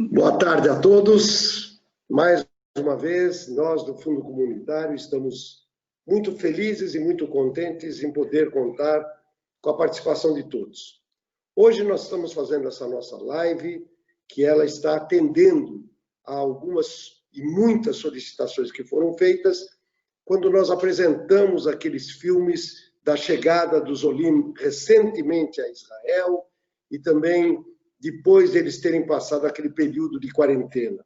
Boa tarde a todos. Mais uma vez, nós do Fundo Comunitário estamos muito felizes e muito contentes em poder contar com a participação de todos. Hoje nós estamos fazendo essa nossa live, que ela está atendendo a algumas e muitas solicitações que foram feitas quando nós apresentamos aqueles filmes da chegada dos Olim recentemente a Israel e também depois deles terem passado aquele período de quarentena.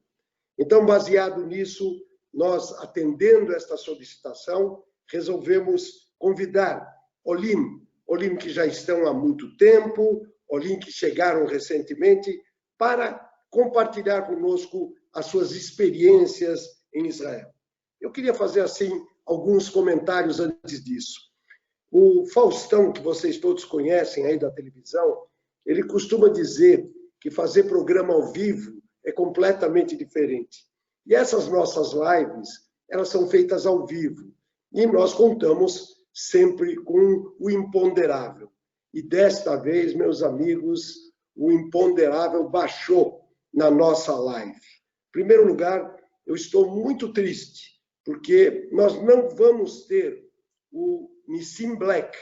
Então, baseado nisso, nós, atendendo esta solicitação, resolvemos convidar Olim que já estão há muito tempo, Olim que chegaram recentemente, para compartilhar conosco as suas experiências em Israel. Eu queria fazer, assim, alguns comentários antes disso. O Faustão, que vocês todos conhecem aí da televisão, ele costuma dizer que fazer programa ao vivo é completamente diferente. E essas nossas lives, elas são feitas ao vivo. E nós contamos sempre com o imponderável. E desta vez, meus amigos, o imponderável baixou na nossa live. Em primeiro lugar, eu estou muito triste, porque nós não vamos ter o Nissim Black,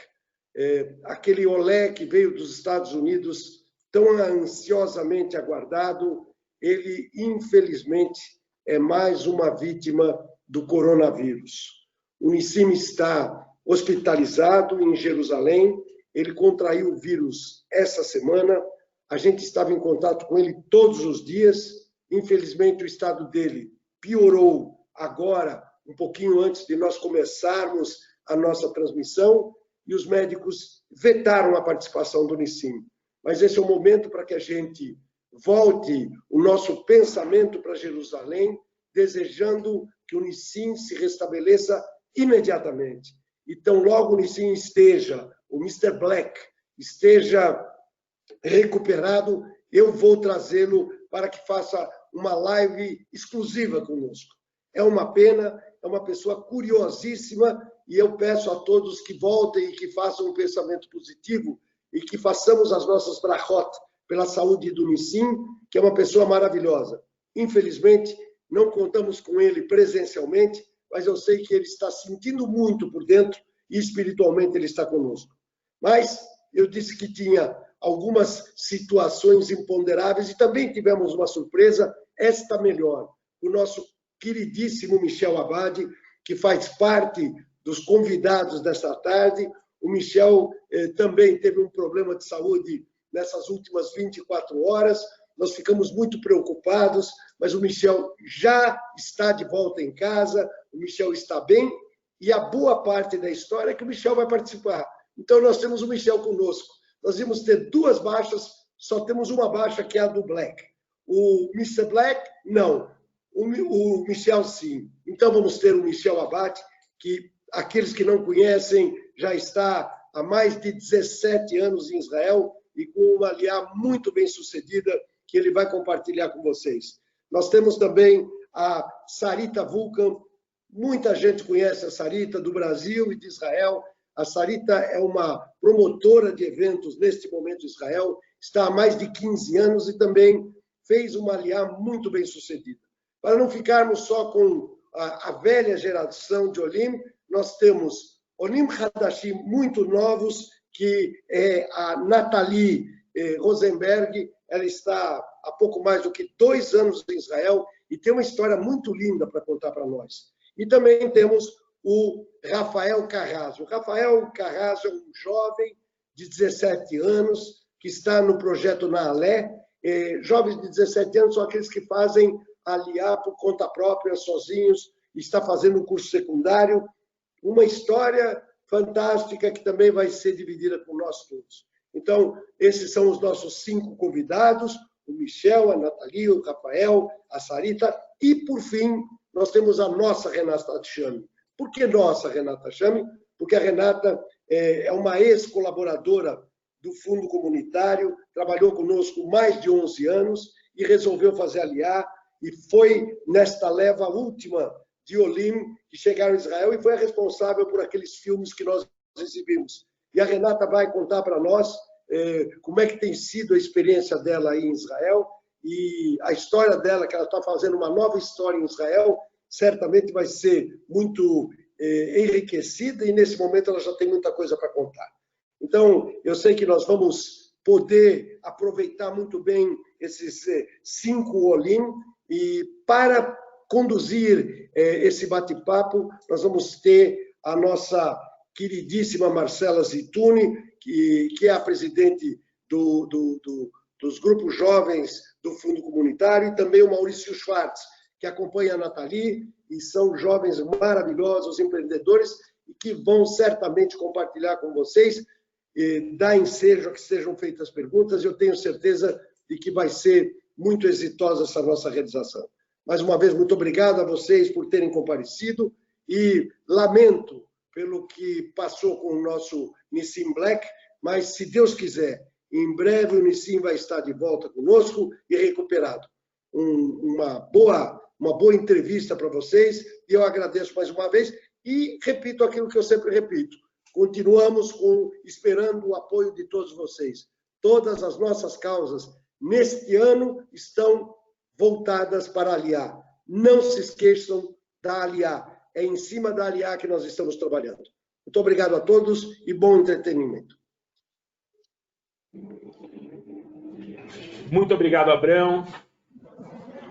aquele olé que veio dos Estados Unidos, tão ansiosamente aguardado. Ele, infelizmente, é mais uma vítima do coronavírus. O Nissim está hospitalizado em Jerusalém, ele contraiu o vírus essa semana, a gente estava em contato com ele todos os dias, infelizmente o estado dele piorou agora, um pouquinho antes de nós começarmos a nossa transmissão, e os médicos vetaram a participação do Nissim. Mas esse é o momento para que a gente volte o nosso pensamento para Jerusalém, desejando que o Nissim se restabeleça imediatamente. Então, logo o Nissim esteja, o Mr. Black esteja recuperado, eu vou trazê-lo para que faça uma live exclusiva conosco. É uma pena, é uma pessoa curiosíssima, e eu peço a todos que voltem e que façam um pensamento positivo e que façamos as nossas brachot pela saúde do Nissim, que é uma pessoa maravilhosa. Infelizmente, não contamos com ele presencialmente, mas eu sei que ele está sentindo muito por dentro e espiritualmente ele está conosco. Mas eu disse que tinha algumas situações imponderáveis e também tivemos uma surpresa, esta melhor, o nosso queridíssimo Michel Abad, que faz parte dos convidados desta tarde. O Michel também teve um problema de saúde nessas últimas 24 horas. Nós ficamos muito preocupados, mas o Michel já está de volta em casa, o Michel está bem, e a boa parte da história é que o Michel vai participar. Então, nós temos o Michel conosco. Nós íamos ter duas baixas, só temos uma baixa, que é a do Black. O Mr. Black, não. O Michel, sim. Então, vamos ter o Michel Abad, que aqueles que não conhecem, já está há mais de 17 anos em Israel e com uma aliá muito bem sucedida, que ele vai compartilhar com vocês. Nós temos também a Sarita Vulcan. Muita gente conhece a Sarita do Brasil e de Israel. A Sarita é uma promotora de eventos neste momento em Israel, está há mais de 15 anos e também fez uma aliá muito bem sucedida. Para não ficarmos só com a velha geração de Olim, nós temos Olim Hadashim muito novos, que é a Nathalie Rosenberg. Ela está há pouco mais do que 2 anos em Israel e tem uma história muito linda para contar para nós. E também temos o Rafael Carrasco. O Rafael Carrasco é um jovem de 17 anos que está no projeto Naalé. Jovens de 17 anos são aqueles que fazem aliá por conta própria, sozinhos, e está fazendo um curso secundário. Uma história fantástica que também vai ser dividida por nós todos. Então, esses são os nossos 5 convidados, o Michel, a Nathalie, o Rafael, a Sarita, e, por fim, nós temos a nossa Renata Chame. Por que nossa Renata Chame? Porque a Renata é uma ex-colaboradora do Fundo Comunitário, trabalhou conosco mais de 11 anos e resolveu fazer aliá, e foi nesta leva última de Olim que chegaram a Israel e foi a responsável por aqueles filmes que nós exibimos. E a Renata vai contar para nós como é que tem sido a experiência dela aí em Israel e a história dela, que ela está fazendo uma nova história em Israel, certamente vai ser muito enriquecida, e nesse momento ela já tem muita coisa para contar. Então, eu sei que nós vamos poder aproveitar muito bem esses 5 Olim, e para conduzir esse bate-papo, nós vamos ter a nossa queridíssima Marcela Zituni, que é a presidente dos grupos jovens do Fundo Comunitário, e também o Maurício Schwartz, que acompanha a Nathalie, e são jovens maravilhosos, empreendedores, e que vão certamente compartilhar com vocês, dar ensejo a que sejam feitas perguntas. Eu tenho certeza de que vai ser muito exitosa essa nossa realização. Mais uma vez, muito obrigado a vocês por terem comparecido, e lamento pelo que passou com o nosso Nissim Black, mas, se Deus quiser, em breve o Nissim vai estar de volta conosco e recuperado. Uma boa entrevista para vocês, e eu agradeço mais uma vez, e repito aquilo que eu sempre repito: continuamos esperando o apoio de todos vocês. Todas as nossas causas neste ano estão voltadas para a Aliá. Não se esqueçam da Aliá. É em cima da Aliá que nós estamos trabalhando. Muito obrigado a todos e bom entretenimento. Muito obrigado, Abrão.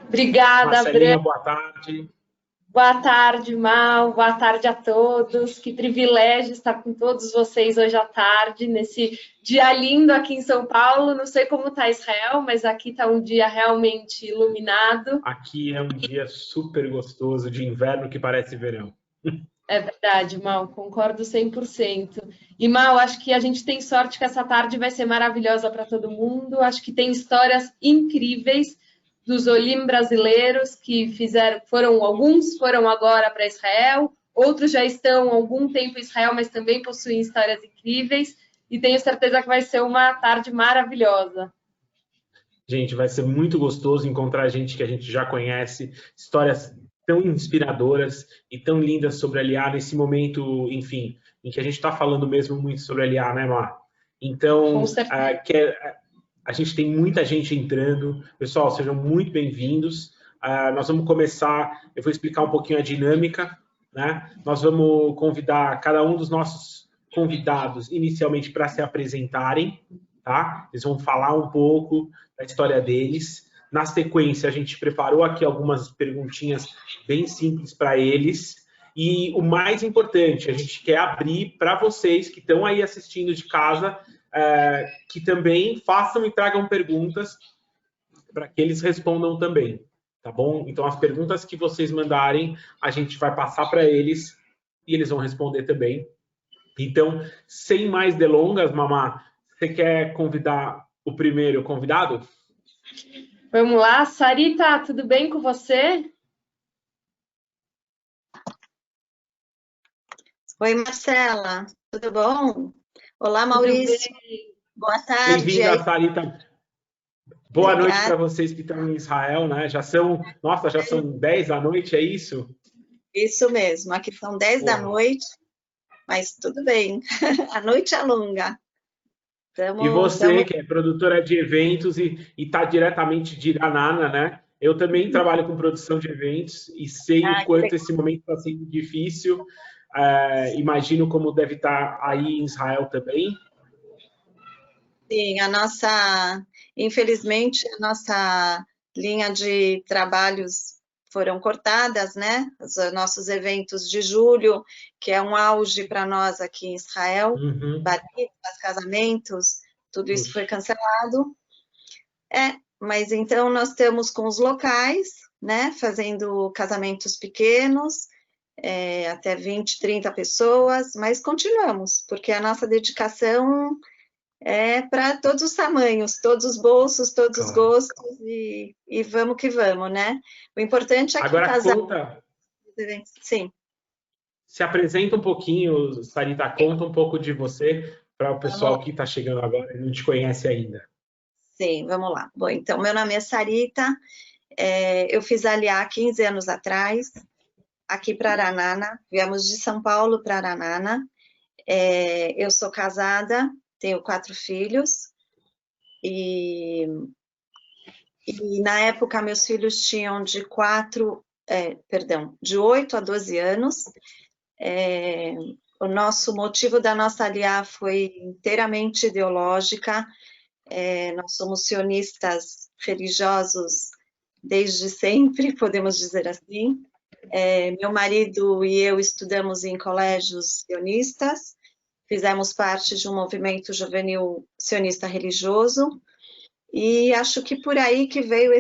Obrigada, Marcelinha, Abrão. boa tarde. Boa tarde, Mal. Boa tarde a todos. Que privilégio estar com todos vocês hoje à tarde, nesse dia lindo aqui em São Paulo. Não sei como está Israel, mas aqui está um dia realmente iluminado. Aqui é um dia super gostoso, de inverno que parece verão. É verdade, Mal, concordo 100%. E, Mal, acho que a gente tem sorte que essa tarde vai ser maravilhosa para todo mundo. Acho que tem histórias incríveis dos Olim brasileiros que alguns foram agora para Israel, outros já estão há algum tempo em Israel, mas também possuem histórias incríveis, e tenho certeza que vai ser uma tarde maravilhosa. Gente, vai ser muito gostoso encontrar gente que a gente já conhece, histórias tão inspiradoras e tão lindas sobre a Aliá, nesse momento, enfim, em que a gente está falando mesmo muito sobre a Aliá, né, Mar? Então, a gente tem muita gente entrando. Pessoal, sejam muito bem-vindos. Nós vamos começar, eu vou explicar um pouquinho a dinâmica, né? Nós vamos convidar cada um dos nossos convidados, inicialmente, para se apresentarem, tá? Eles vão falar um pouco da história deles. Na sequência, a gente preparou aqui algumas perguntinhas bem simples para eles. E o mais importante, a gente quer abrir para vocês que estão aí assistindo de casa, que também façam e tragam perguntas para que eles respondam também, tá bom? Então, as perguntas que vocês mandarem, a gente vai passar para eles e eles vão responder também. Então, sem mais delongas, Mamá, você quer convidar o primeiro convidado? Vamos lá, Sarita, tudo bem com você? Oi, Marcela, tudo bom? Olá, Maurício. Boa tarde. Bem-vinda, Sarita. Boa noite para vocês que estão em Israel, né? Já são 10 da noite, é isso? Isso mesmo, aqui são 10 da noite, mas tudo bem, a noite é longa. E você, que é produtora de eventos e está diretamente de Ranana, né? Eu também trabalho com produção de eventos e sei o quanto esse momento está sendo difícil. Imagino como deve estar aí em Israel também. Sim, infelizmente, a nossa linha de trabalhos foram cortadas, né? Os nossos eventos de julho, que é um auge para nós aqui em Israel, batidas, casamentos, tudo isso foi cancelado. Mas então nós estamos com os locais, né? Fazendo casamentos pequenos, até 20, 30 pessoas, mas continuamos, porque a nossa dedicação é para todos os tamanhos, todos os bolsos, todos os gostos, e vamos que vamos, né? O importante é que agora casar... conta. Sim. Se apresenta um pouquinho, Sarita, conta um pouco de você para o pessoal que está chegando agora e não te conhece ainda. Sim, vamos lá. Bom, então, meu nome é Sarita, eu fiz a Aliá 15 anos atrás, aqui para Aranana, viemos de São Paulo para Aranana. Eu sou casada, tenho 4 filhos, e E na época meus filhos tinham de 8 a 12 anos. O nosso motivo da nossa aliá foi inteiramente ideológica. Nós somos sionistas religiosos desde sempre, podemos dizer assim. Meu marido e eu estudamos em colégios sionistas, fizemos parte de um movimento juvenil sionista religioso, e acho que por aí que veio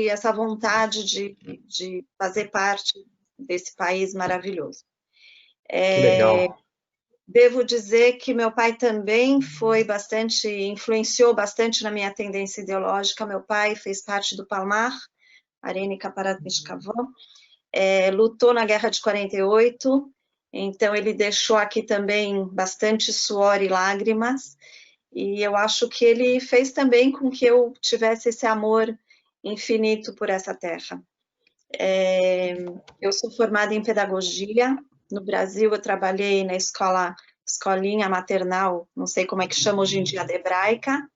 essa vontade de fazer parte desse país maravilhoso. Que legal. Devo dizer que meu pai também influenciou bastante na minha tendência ideológica. Meu pai fez parte do Palmar, Arene Kaparat Mishkavó, lutou na Guerra de 48, então ele deixou aqui também bastante suor e lágrimas, e eu acho que ele fez também com que eu tivesse esse amor infinito por essa terra. Eu sou formada em pedagogia. No Brasil, eu trabalhei na escolinha maternal, não sei como é que chama hoje em dia, de hebraica.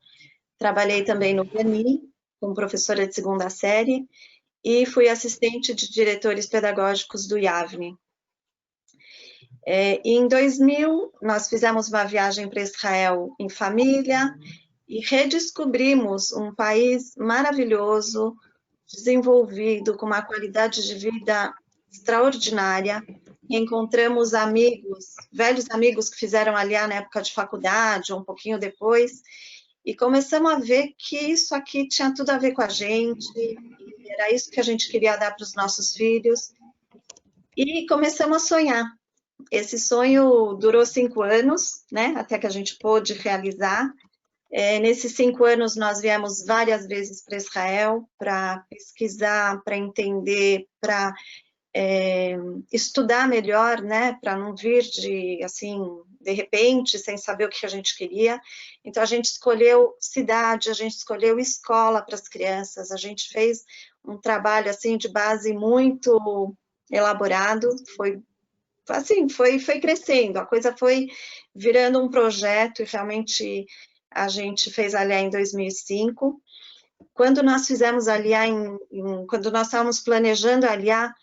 Trabalhei também no Bani, como professora de segunda série, e fui assistente de diretores pedagógicos do Yavne. Em 2000, nós fizemos uma viagem para Israel em família e redescobrimos um país maravilhoso, desenvolvido, com uma qualidade de vida extraordinária. Encontramos amigos, velhos amigos que fizeram aliá na época de faculdade, ou um pouquinho depois, e começamos a ver que isso aqui tinha tudo a ver com a gente, e era isso que a gente queria dar para os nossos filhos, e começamos a sonhar. Esse sonho durou 5 anos, né, até que a gente pôde realizar. Nesses 5 anos, nós viemos várias vezes para Israel para pesquisar, para entender, para estudar melhor, né, para não vir de repente, sem saber o que a gente queria. Então, a gente escolheu cidade, a gente escolheu escola para as crianças, a gente fez um trabalho, assim, de base muito elaborado, foi crescendo, a coisa foi virando um projeto, e realmente a gente fez aliá em 2005. Quando nós fizemos aliá, quando nós estávamos planejando aliá,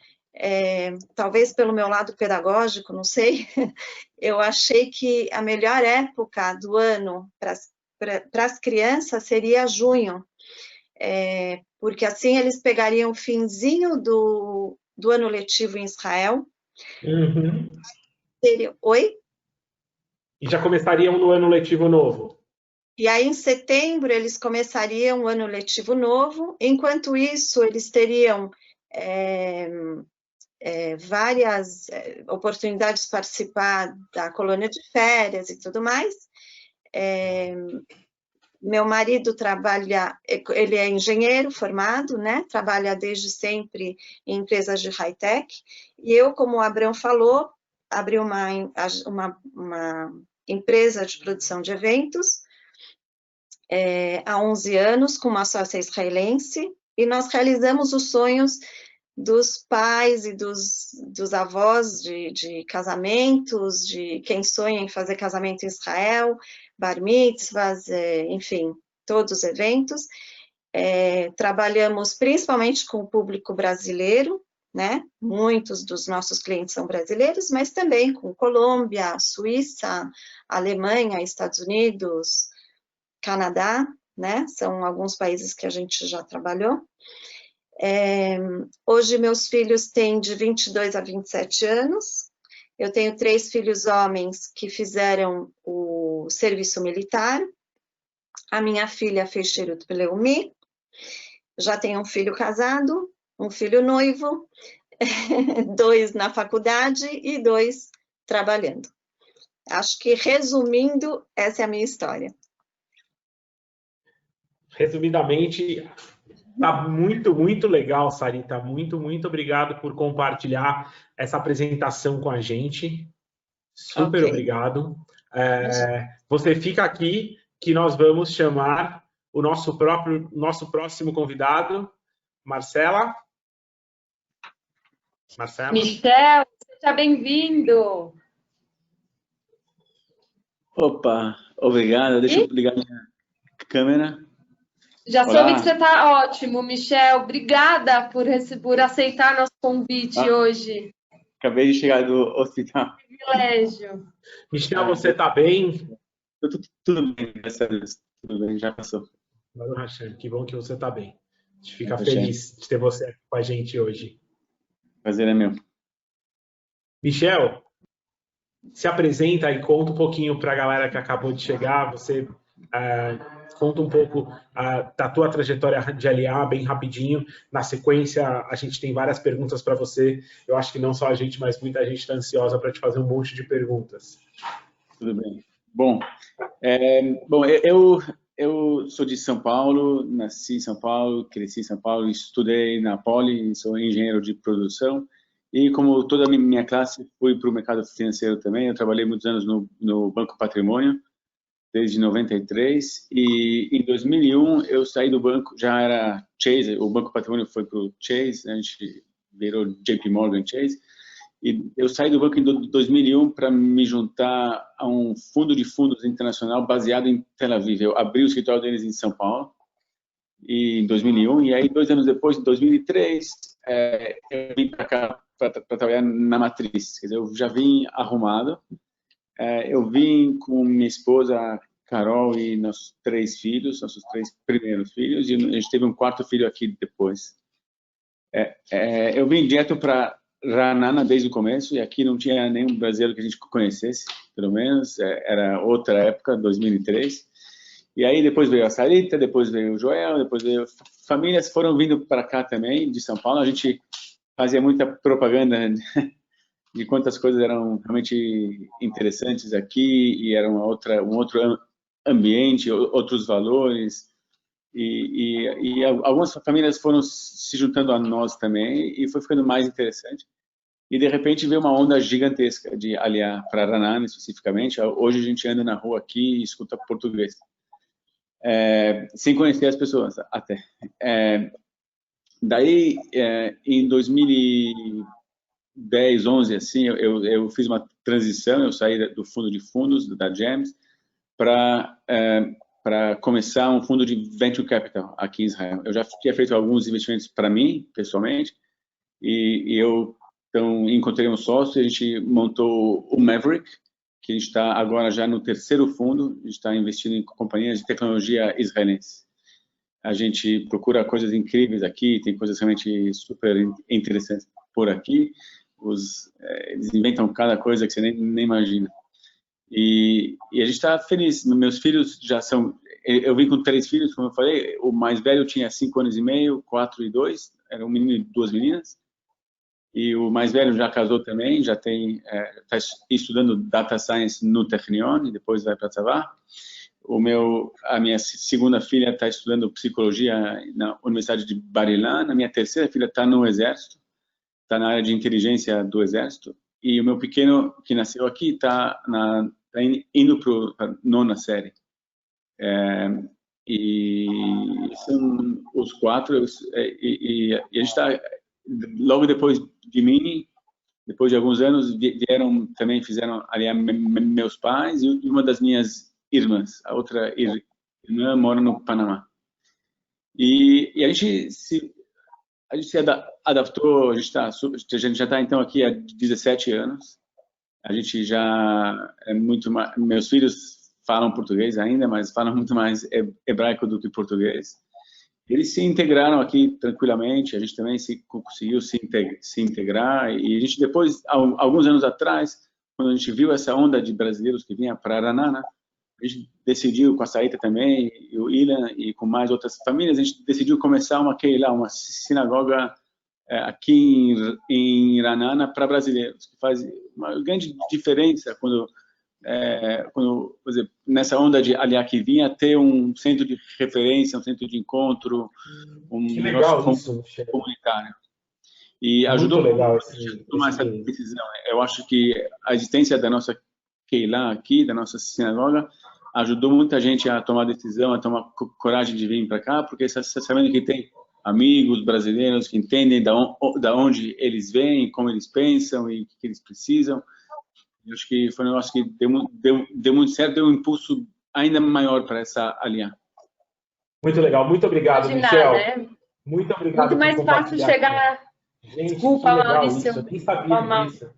talvez pelo meu lado pedagógico, não sei, eu achei que a melhor época do ano para as crianças seria junho, porque assim eles pegariam o finzinho do ano letivo em Israel. Uhum. Oi? E já começariam no ano letivo novo. E aí, em setembro, eles começariam o ano letivo novo. Enquanto isso, eles teriam várias oportunidades de participar da colônia de férias e tudo mais. Meu marido trabalha, ele é engenheiro formado, né? Trabalha desde sempre em empresas de high-tech. E eu, como o Abrão falou, abri uma empresa de produção de eventos há 11 anos, com uma sócia israelense, e nós realizamos os sonhos dos pais e dos avós de casamentos, de quem sonha em fazer casamento em Israel, bar mitzvahs, enfim, todos os eventos. Trabalhamos principalmente com o público brasileiro, né? Muitos dos nossos clientes são brasileiros, mas também com Colômbia, Suíça, Alemanha, Estados Unidos, Canadá, né? São alguns países que a gente já trabalhou. Hoje meus filhos têm de 22 a 27 anos. Eu tenho 3 filhos homens que fizeram o serviço militar. A minha filha fez Sherut Leumi. Já tenho um filho casado, um filho noivo, 2 na faculdade e 2 trabalhando. Acho que, resumindo, essa é a minha história. Resumidamente, tá muito, muito legal, Sarita. Muito, muito obrigado por compartilhar essa apresentação com a gente. Super obrigado. Você fica aqui que nós vamos chamar o nosso próximo convidado, Marcela. Michel, seja bem-vindo. Opa, obrigado. Deixa eu ligar minha câmera. Já soube que você está ótimo, Michel. Obrigada por aceitar nosso convite hoje. Acabei de chegar do hospital. Privilégio. Michel, você está bem? Tudo bem, graças a Deus. Tudo bem, já passou. Que bom que você está bem. A gente fica feliz de ter você aqui com a gente hoje. Prazer é meu. Michel, se apresenta e conta um pouquinho para a galera que acabou de chegar. Você conta um pouco da tua trajetória de Aliyah, bem rapidinho. Na sequência, a gente tem várias perguntas para você. Eu acho que não só a gente, mas muita gente está ansiosa para te fazer um monte de perguntas. Tudo bem. Bom, eu sou de São Paulo, nasci em São Paulo, cresci em São Paulo, estudei na Poli, sou engenheiro de produção. E como toda a minha classe, fui para o mercado financeiro também. Eu trabalhei muitos anos no Banco Patrimônio, desde 93. E em 2001 eu saí do banco, já era Chase, o Banco Patrimônio foi para o Chase, a gente virou JP Morgan Chase. E eu saí do banco em 2001 para me juntar a um fundo de fundos internacional baseado em Tel Aviv. Eu abri o escritório deles em São Paulo em 2001. E aí, 2 anos depois, em 2003, eu vim para cá para trabalhar na matriz. Quer dizer, eu já vim arrumado. Eu vim com minha esposa, Carol, e nossos 3 filhos, nossos 3 primeiros filhos, e a gente teve um 4º filho aqui depois. Eu vim direto para Ra'anana desde o começo, e aqui não tinha nenhum brasileiro que a gente conhecesse, pelo menos. Era outra época, 2003. E aí depois veio a Sarita, depois veio o Joel, depois veio... Famílias foram vindo para cá também, de São Paulo. A gente fazia muita propaganda de quantas coisas eram realmente interessantes aqui, e era um outro ambiente, outros valores. E algumas famílias foram se juntando a nós também, e foi ficando mais interessante. E, de repente, veio uma onda gigantesca de Aliyah para Ra'anana, especificamente. Hoje a gente anda na rua aqui e escuta português. Sem conhecer as pessoas, até. Daí, em 2010, 11, assim, eu fiz uma transição, eu saí do fundo de fundos, da GEMS, para começar um fundo de Venture Capital aqui em Israel. Eu já tinha feito alguns investimentos para mim, pessoalmente, e eu então encontrei um sócio, e a gente montou o Maverick, que a gente está agora já no 3º fundo. A gente está investindo em companhias de tecnologia israelense. A gente procura coisas incríveis aqui, tem coisas realmente super interessantes por aqui. Eles inventam cada coisa que você nem imagina. E a gente está feliz. Meus filhos já são... Eu vim com 3 filhos, como eu falei. O mais velho tinha 5 anos e meio, 4 e 2. Era um menino e 2 meninas. E o mais velho já casou também, já está estudando Data Science no Technion, e depois vai para Tzavá. A minha 2ª filha está estudando Psicologia na Universidade de Bar-Ilan. A minha 3ª filha está no Exército, está na área de inteligência do Exército. E o meu pequeno, que nasceu aqui, está indo para a 9ª série. E são os 4, e a gente está... Logo depois de mim, depois de alguns anos, vieram também, fizeram ali meus pais e uma das minhas irmãs. A outra irmã mora no Panamá. E a gente se adaptou. A gente já está então aqui há 17 anos. A gente já é muito mais... Meus filhos falam português ainda, mas falam muito mais hebraico do que português. Eles se integraram aqui tranquilamente, a gente também conseguiu se integrar, e a gente depois, alguns anos atrás, quando a gente viu essa onda de brasileiros que vinha para Ra'anana, a gente decidiu, com a Saíta também, e o Ilan, e com mais outras famílias, a gente decidiu começar uma Keilah, uma sinagoga aqui em Ra'anana para brasileiros, que faz uma grande diferença quando por exemplo, nessa onda de Aliyah que vinha, ter um centro de referência, um centro de encontro, um negócio comunitário. E ajudou muito a tomar essa decisão. Eu acho que a existência da nossa Keilah aqui, da nossa sinagoga, ajudou muita gente a tomar decisão, a tomar coragem de vir para cá, porque você sabendo que tem amigos brasileiros que entendem da onde eles vêm, como eles pensam e o que eles precisam. Eu acho que foi um negócio que deu muito certo, deu um impulso ainda maior para essa Aliyah. Muito legal, muito obrigado, Michel. Né? Muito obrigado. Muito mais fácil chegar. Gente, Desculpa, que legal Maurício. isso. Eu nem sabia disso.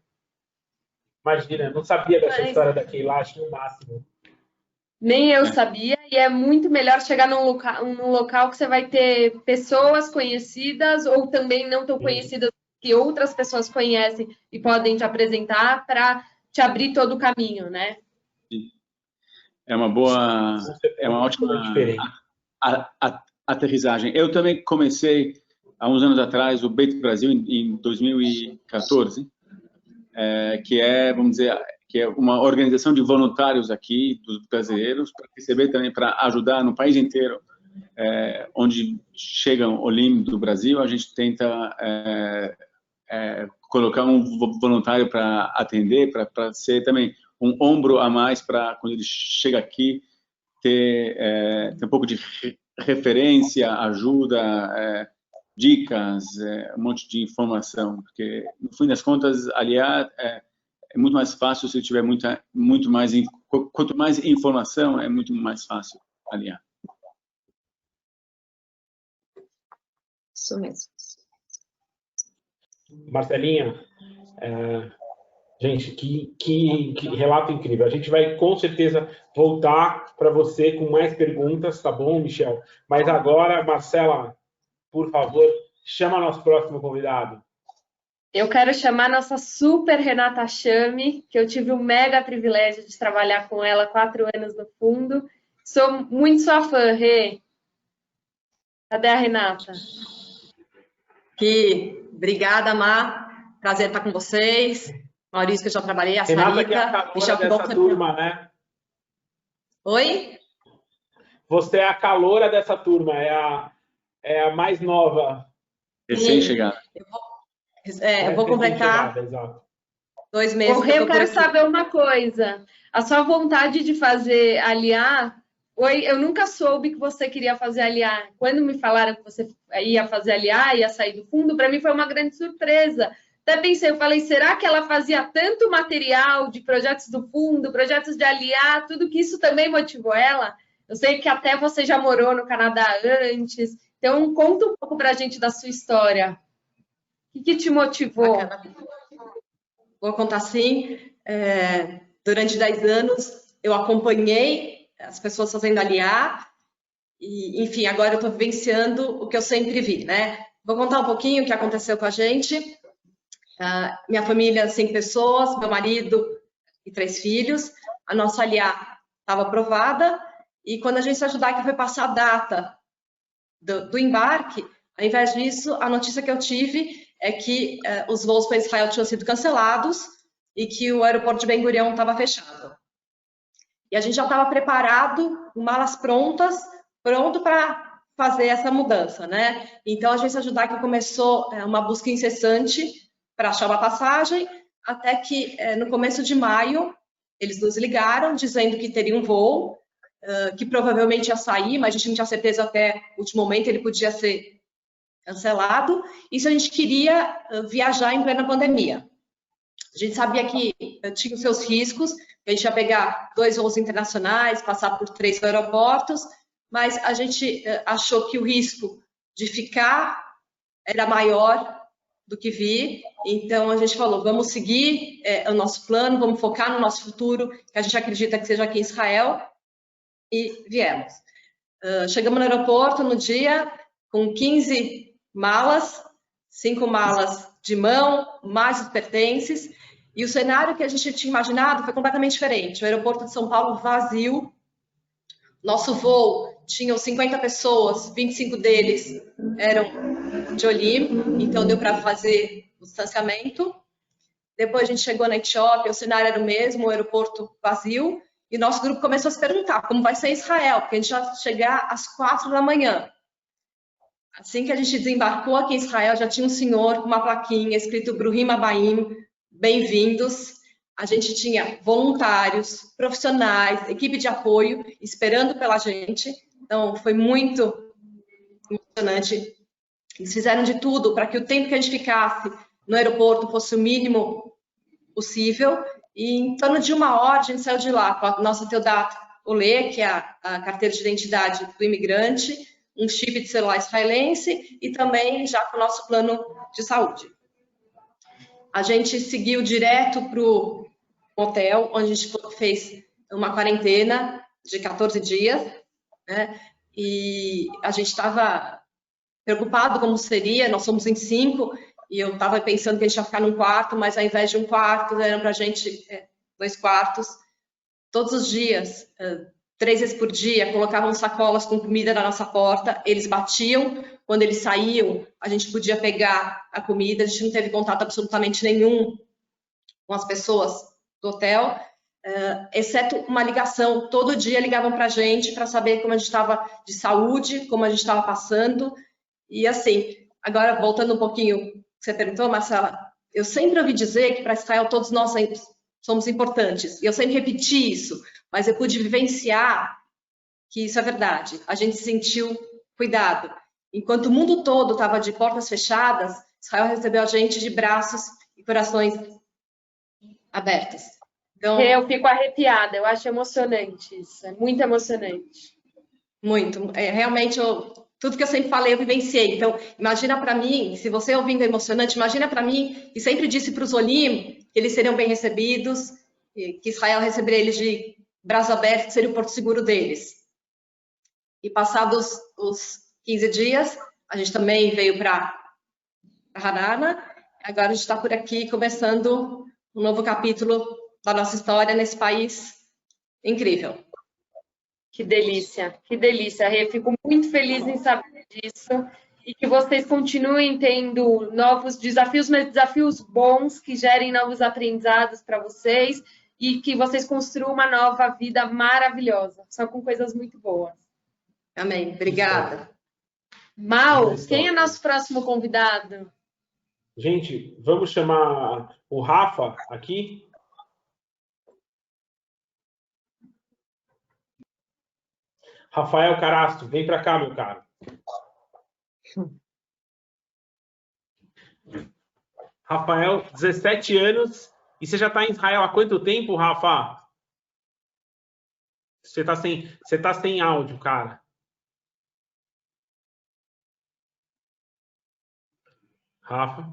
Imagina, eu não sabia dessa história da Keila, acho o máximo. Nem eu sabia, e é muito melhor chegar num local que você vai ter pessoas conhecidas ou também não tão conhecidas que outras pessoas conhecem e podem te apresentar para te abrir todo o caminho, né? É uma ótima aterrissagem. Eu também comecei há uns anos atrás o Beit Brasil em 2014, que é, vamos dizer, que é uma organização de voluntários aqui, dos brasileiros, para receber também, para ajudar no país inteiro, onde chegam Olim do Brasil, a gente tenta colocar um voluntário para atender, para ser também um ombro a mais para, quando ele chega aqui, ter um pouco de referência, ajuda, dicas, um monte de informação, porque, no fim das contas, aliar é muito mais fácil se tiver muito mais, quanto mais informação, é muito mais fácil aliar. Isso mesmo. Marcelinha, gente, que relato incrível. A gente vai, com certeza, voltar para você com mais perguntas, tá bom, Michel? Mas agora, Marcela, por favor, chama nosso próximo convidado. Eu quero chamar nossa super Renata Chame, que eu tive o mega privilégio de trabalhar com ela 4 anos no fundo. Sou muito sua fã, Rê. Cadê a Renata? Obrigada, Má. Prazer estar com vocês. Maurício, que eu já trabalhei, a Renata, Sarita. que é a caloura dessa turma, né? Oi? Você é a caloura dessa turma, é a mais nova. Recém-chegada. Eu vou completar 2 meses. Rê, eu quero saber uma coisa. A sua vontade de fazer aliar, eu nunca soube que você queria fazer aliar. Quando me falaram que você ia fazer aliar, ia sair do fundo, para mim foi uma grande surpresa. Até pensei, eu falei, será que ela fazia tanto material de projetos do fundo, projetos de aliar, tudo que isso também motivou ela? Eu sei que até você já morou no Canadá antes, então conta um pouco para a gente da sua história. O que te motivou? Vou contar sim. Durante 10 anos, eu acompanhei as pessoas fazendo aliar, e, enfim, agora eu estou vivenciando o que eu sempre vi, né? Vou contar um pouquinho o que aconteceu com a gente. Minha família, 5 pessoas, meu marido e 3 filhos. A nossa aliar estava aprovada, e quando a gente se ajudar, que foi passar a data do embarque, ao invés disso, a notícia que eu tive é que os voos para Israel tinham sido cancelados e que o aeroporto de Ben Gurion estava fechado. E a gente já estava preparado, com malas pronto para fazer essa mudança, né? Então, a Agência Judaica começou uma busca incessante para achar uma passagem, até que no começo de maio, eles nos ligaram dizendo que teria um voo, que provavelmente ia sair, mas a gente não tinha certeza até o último momento, ele podia ser cancelado, e se a gente queria viajar em plena pandemia. A gente sabia que tinha os seus riscos, a gente ia pegar 2 voos internacionais, passar por 3 aeroportos, mas a gente achou que o risco de ficar era maior do que vir, então a gente falou, vamos seguir o nosso plano, vamos focar no nosso futuro, que a gente acredita que seja aqui em Israel, e viemos. Chegamos no aeroporto no dia com 15 malas, 5 malas de mão, mais os pertences, e o cenário que a gente tinha imaginado foi completamente diferente. O aeroporto de São Paulo vazio, nosso voo tinha 50 pessoas, 25 deles eram de Olim, então deu para fazer o distanciamento. Depois a gente chegou na Etiópia, o cenário era o mesmo, o aeroporto vazio, e nosso grupo começou a se perguntar como vai ser em Israel, porque a gente ia chegar às 4 da manhã. Assim que a gente desembarcou aqui em Israel, já tinha um senhor com uma plaquinha escrito Bruhim Abaim, bem-vindos. A gente tinha voluntários, profissionais, equipe de apoio esperando pela gente. Então, foi muito emocionante. Eles fizeram de tudo para que o tempo que a gente ficasse no aeroporto fosse o mínimo possível. E em torno de 1 hora, a gente saiu de lá com a nossa Teudat Olê, que é a carteira de identidade do imigrante, um chip de celular israelense e também já com o nosso plano de saúde. A gente seguiu direto para o hotel, onde a gente fez uma quarentena de 14 dias, né? E a gente estava preocupado como seria, nós somos em 5, e eu estava pensando que a gente ia ficar num quarto, mas ao invés de um quarto, deram para a gente 2 quartos. Todos os dias, 3 vezes por dia, colocavam sacolas com comida na nossa porta, eles batiam, quando eles saíam, a gente podia pegar a comida, a gente não teve contato absolutamente nenhum com as pessoas do hotel, exceto uma ligação, todo dia ligavam para a gente para saber como a gente estava de saúde, como a gente estava passando, e assim, agora voltando um pouquinho, você perguntou, Marcela, eu sempre ouvi dizer que para Israel todos nós somos importantes, e eu sempre repeti isso, mas eu pude vivenciar que isso é verdade. A gente se sentiu cuidado. Enquanto o mundo todo estava de portas fechadas, Israel recebeu a gente de braços e corações abertos. Então, eu fico arrepiada, eu acho emocionante isso, é muito emocionante. Muito. Realmente, tudo que eu sempre falei, eu vivenciei. Então, imagina para mim, se você ouvindo é emocionante, imagina para mim, que sempre disse para os Olim que eles seriam bem recebidos, que Israel receberia eles de braços abertos, que seria o porto seguro deles. E passados os 15 dias, a gente também veio para Harana, agora a gente está por aqui começando um novo capítulo da nossa história nesse país incrível. Que delícia, Rê. Fico muito feliz em saber disso e que vocês continuem tendo novos desafios, mas desafios bons que gerem novos aprendizados para vocês e que vocês construam uma nova vida maravilhosa, só com coisas muito boas. Amém. Obrigada. Mal, quem é nosso próximo convidado? Gente, vamos chamar o Rafa aqui. Rafael Carasto, vem para cá, meu caro. Rafael, 17 anos. E você já está em Israel há quanto tempo, Rafa? Você tá sem áudio, cara. Rafa.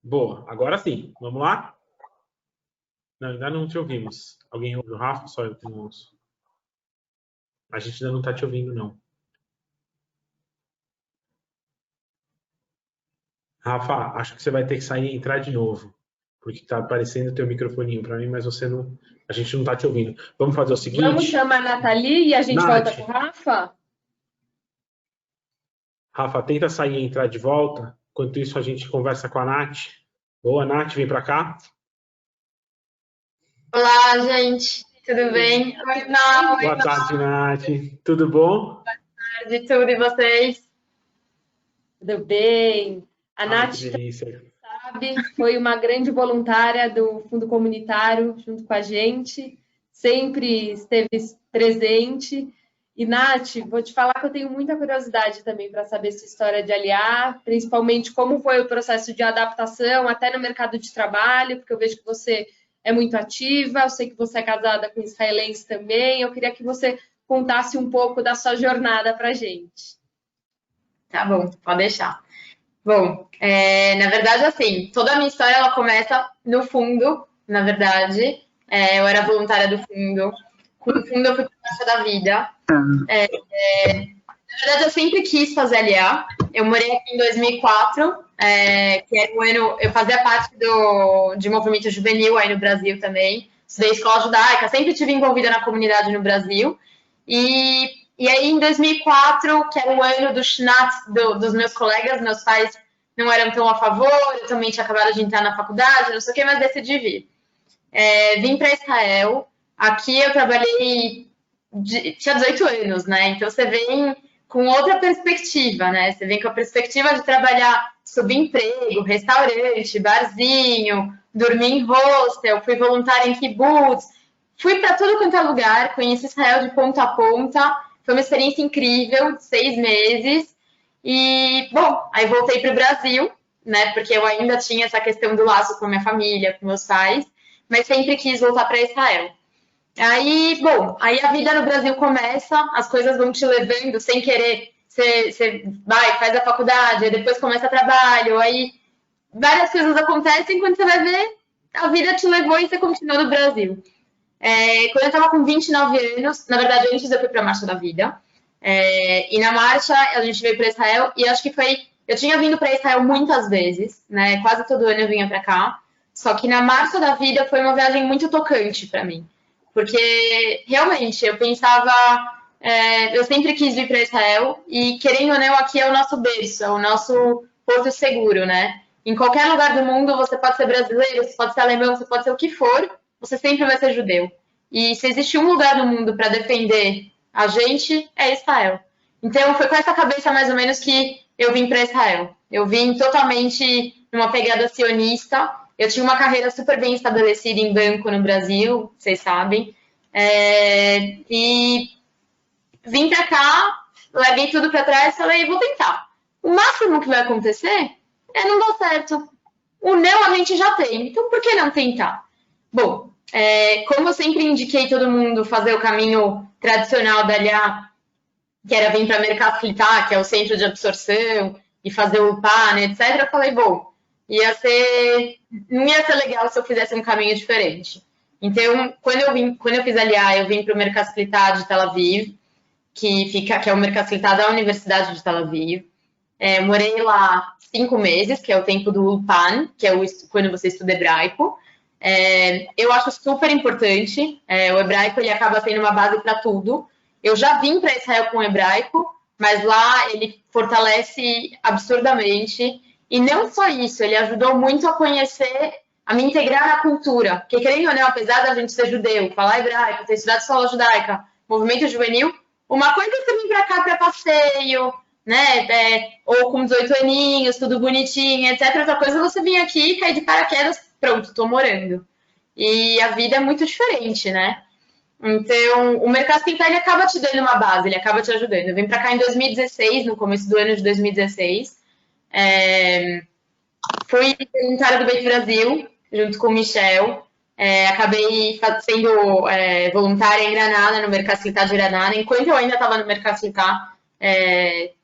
Boa, agora sim. Vamos lá? Não, ainda não te ouvimos. Alguém ouve o Rafa? Só eu que não ouço. A gente ainda não está te ouvindo, não. Rafa, acho que você vai ter que sair e entrar de novo. Porque está aparecendo o teu microfoninho para mim, mas você não... A gente não está te ouvindo. Vamos fazer o seguinte... Vamos chamar a Nathalie e a gente volta com o Rafa? Rafa, tenta sair e entrar de volta. Enquanto isso, a gente conversa com a Nath. Boa, Nath, vem para cá. Olá, gente. Tudo bem? Oi, não. Boa tarde, Nath. Tudo bom? Boa tarde, tudo. E vocês? Tudo bem. A Nath, sabe, foi uma grande voluntária do Fundo Comunitário junto com a gente. Sempre esteve presente. E, Nath, vou te falar que eu tenho muita curiosidade também para saber sua história de Aliá, principalmente como foi o processo de adaptação até no mercado de trabalho, porque eu vejo que você é muito ativa, eu sei que você é casada com israelense também, eu queria que você contasse um pouco da sua jornada para a gente. Tá bom, pode deixar. Bom, na verdade, assim, toda a minha história, ela começa no fundo, na verdade. Eu era voluntária do fundo. Com o fundo, eu fui para a Caixa da Vida. Na verdade, eu sempre quis fazer Aliá. Eu morei aqui em 2004, que era um ano... Eu fazia parte de movimento juvenil aí no Brasil também. Estudei escola judaica, sempre estive envolvida na comunidade no Brasil. E aí, em 2004, que era o ano do Shnat dos meus colegas, meus pais não eram tão a favor, eu também tinha acabado de entrar na faculdade, não sei o que, mas decidi vir. Vim para Israel. Aqui eu trabalhei, tinha 18 anos, né? Então você vem com outra perspectiva, né? Você vem com a perspectiva de trabalhar subemprego, restaurante, barzinho, dormir em hostel, fui voluntária em kibbutz, fui para tudo quanto é lugar, conheci Israel de ponta a ponta, foi uma experiência incrível, 6 meses, e, bom, aí voltei para o Brasil, né? Porque eu ainda tinha essa questão do laço com a minha família, com meus pais, mas sempre quis voltar para Israel. Aí, bom, aí a vida no Brasil começa, as coisas vão te levando sem querer. Você vai, faz a faculdade, aí depois começa trabalho, aí várias coisas acontecem, quando você vai ver, a vida te levou e você continua no Brasil. Quando eu estava com 29 anos, na verdade, antes eu fui para a Marcha da Vida, e na marcha a gente veio para Israel, e acho que eu tinha vindo para Israel muitas vezes, né? Quase todo ano eu vinha para cá, só que na Marcha da Vida foi uma viagem muito tocante para mim, porque realmente eu pensava, eu sempre quis vir para Israel, e querendo ou não, aqui é o nosso berço, é o nosso porto seguro, né? Em qualquer lugar do mundo, você pode ser brasileiro, você pode ser alemão, você pode ser o que for, você sempre vai ser judeu. E se existe um lugar no mundo para defender a gente, é Israel. Então, foi com essa cabeça, mais ou menos, que eu vim para Israel. Eu vim totalmente numa pegada sionista. Eu tinha uma carreira super bem estabelecida em banco no Brasil, vocês sabem. E vim para cá, larguei tudo para trás e falei, vou tentar. O máximo que vai acontecer é não dar certo. O não a gente já tem, então por que não tentar? Bom, como eu sempre indiquei todo mundo fazer o caminho tradicional da Aliá, que era vir para Mercado Clitá, que é o centro de absorção, e fazer o PAN, etc., eu falei, bom, não ia ser legal se eu fizesse um caminho diferente. Então, quando eu fiz Aliá, eu vim para o Mercado Clitá de Tel Aviv, que é o Mercado Clitá da Universidade de Tel Aviv. Morei lá 5 meses, que é o tempo do Ulpan, que é quando você estuda hebraico. Eu acho super importante. O hebraico ele acaba sendo uma base para tudo. Eu já vim para Israel com o hebraico, mas lá ele fortalece absurdamente. E não só isso, ele ajudou muito a conhecer, a me integrar na cultura. Porque, querendo ou não, apesar da gente ser judeu, falar hebraico, ter estudado escola judaica, movimento juvenil, uma coisa é você vir para cá para passeio, né? Ou com 18 aninhos, tudo bonitinho, etc. Outra coisa é você vir aqui, cair de paraquedas, pronto, tô morando. E a vida é muito diferente, né? Então, o Mercado Clitá, ele acaba te dando uma base, ele acaba te ajudando. Eu vim para cá em 2016, no começo do ano de 2016. Fui voluntária do Beit Brasil, junto com o Michel. Acabei sendo voluntária em Granada, no Mercado Clitá de Granada. Enquanto eu ainda estava no Mercado Clitá,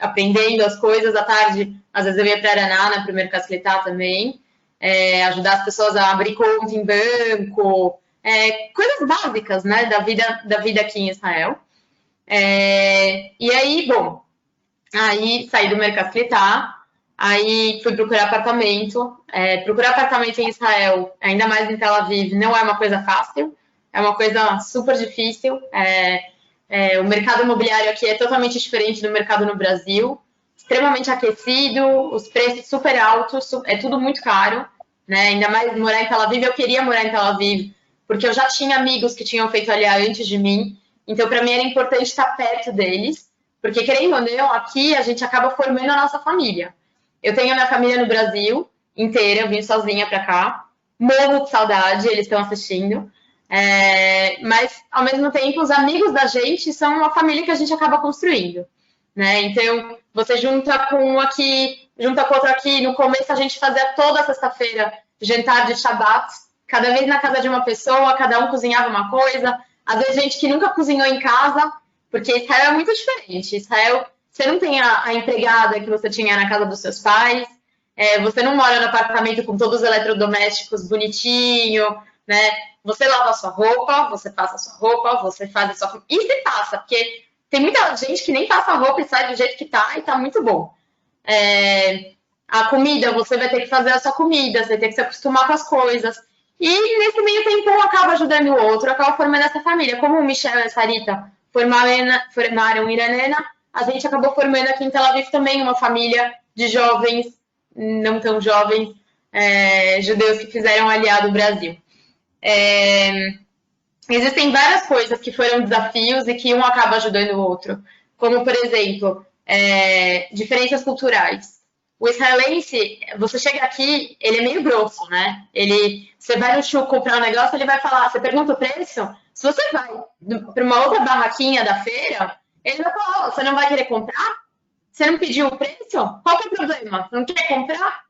aprendendo as coisas, à tarde, às vezes eu ia para Granada, para o Mercado Clitá também. Ajudar as pessoas a abrir conta em banco, coisas básicas, né, da vida aqui em Israel. E aí, bom, aí saí do Mercado Clitá, aí fui procurar apartamento. Procurar apartamento em Israel, ainda mais em Tel Aviv, não é uma coisa fácil, é uma coisa super difícil. O mercado imobiliário aqui é totalmente diferente do mercado no Brasil, extremamente aquecido, os preços super altos, é tudo muito caro, né? Ainda mais morar em Tel Aviv, eu queria morar em Tel Aviv, porque eu já tinha amigos que tinham feito Aliá antes de mim, então para mim era importante estar perto deles, porque querendo ou não, aqui a gente acaba formando a nossa família. Eu tenho a minha família no Brasil inteira, eu vim sozinha para cá, morro de saudade, eles estão assistindo, mas ao mesmo tempo os amigos da gente são uma família que a gente acaba construindo, né? Então você junta com um aqui, junta com outro aqui. No começo a gente fazia toda sexta-feira jantar de Shabbat, cada vez na casa de uma pessoa, cada um cozinhava uma coisa, às vezes gente que nunca cozinhou em casa, porque Israel é muito diferente. Israel, você não tem a empregada que você tinha na casa dos seus pais, você não mora no apartamento com todos os eletrodomésticos bonitinho, né? Você lava a sua roupa, você passa a sua roupa, você faz a sua roupa, e se passa, porque tem muita gente que nem passa a roupa e sai do jeito que tá, e tá muito bom. A comida, você vai ter que fazer a sua comida, você vai ter que se acostumar com as coisas. E nesse meio tempo, um acaba ajudando o outro, acaba formando essa família. Como o Michel e a Sarita formaram em Iranena, a gente acabou formando aqui em Tel Aviv também uma família de jovens, não tão jovens, judeus que fizeram Aliá do Brasil. Existem várias coisas que foram desafios e que um acaba ajudando o outro. Como, por exemplo, diferenças culturais. O israelense, você chega aqui, ele é meio grosso, né? Você vai no show comprar um negócio, ele vai falar, você pergunta o preço, se você vai para uma outra barraquinha da feira, ele vai falar, você não vai querer comprar? Você não pediu o preço? Qual que é o problema? Não quer comprar?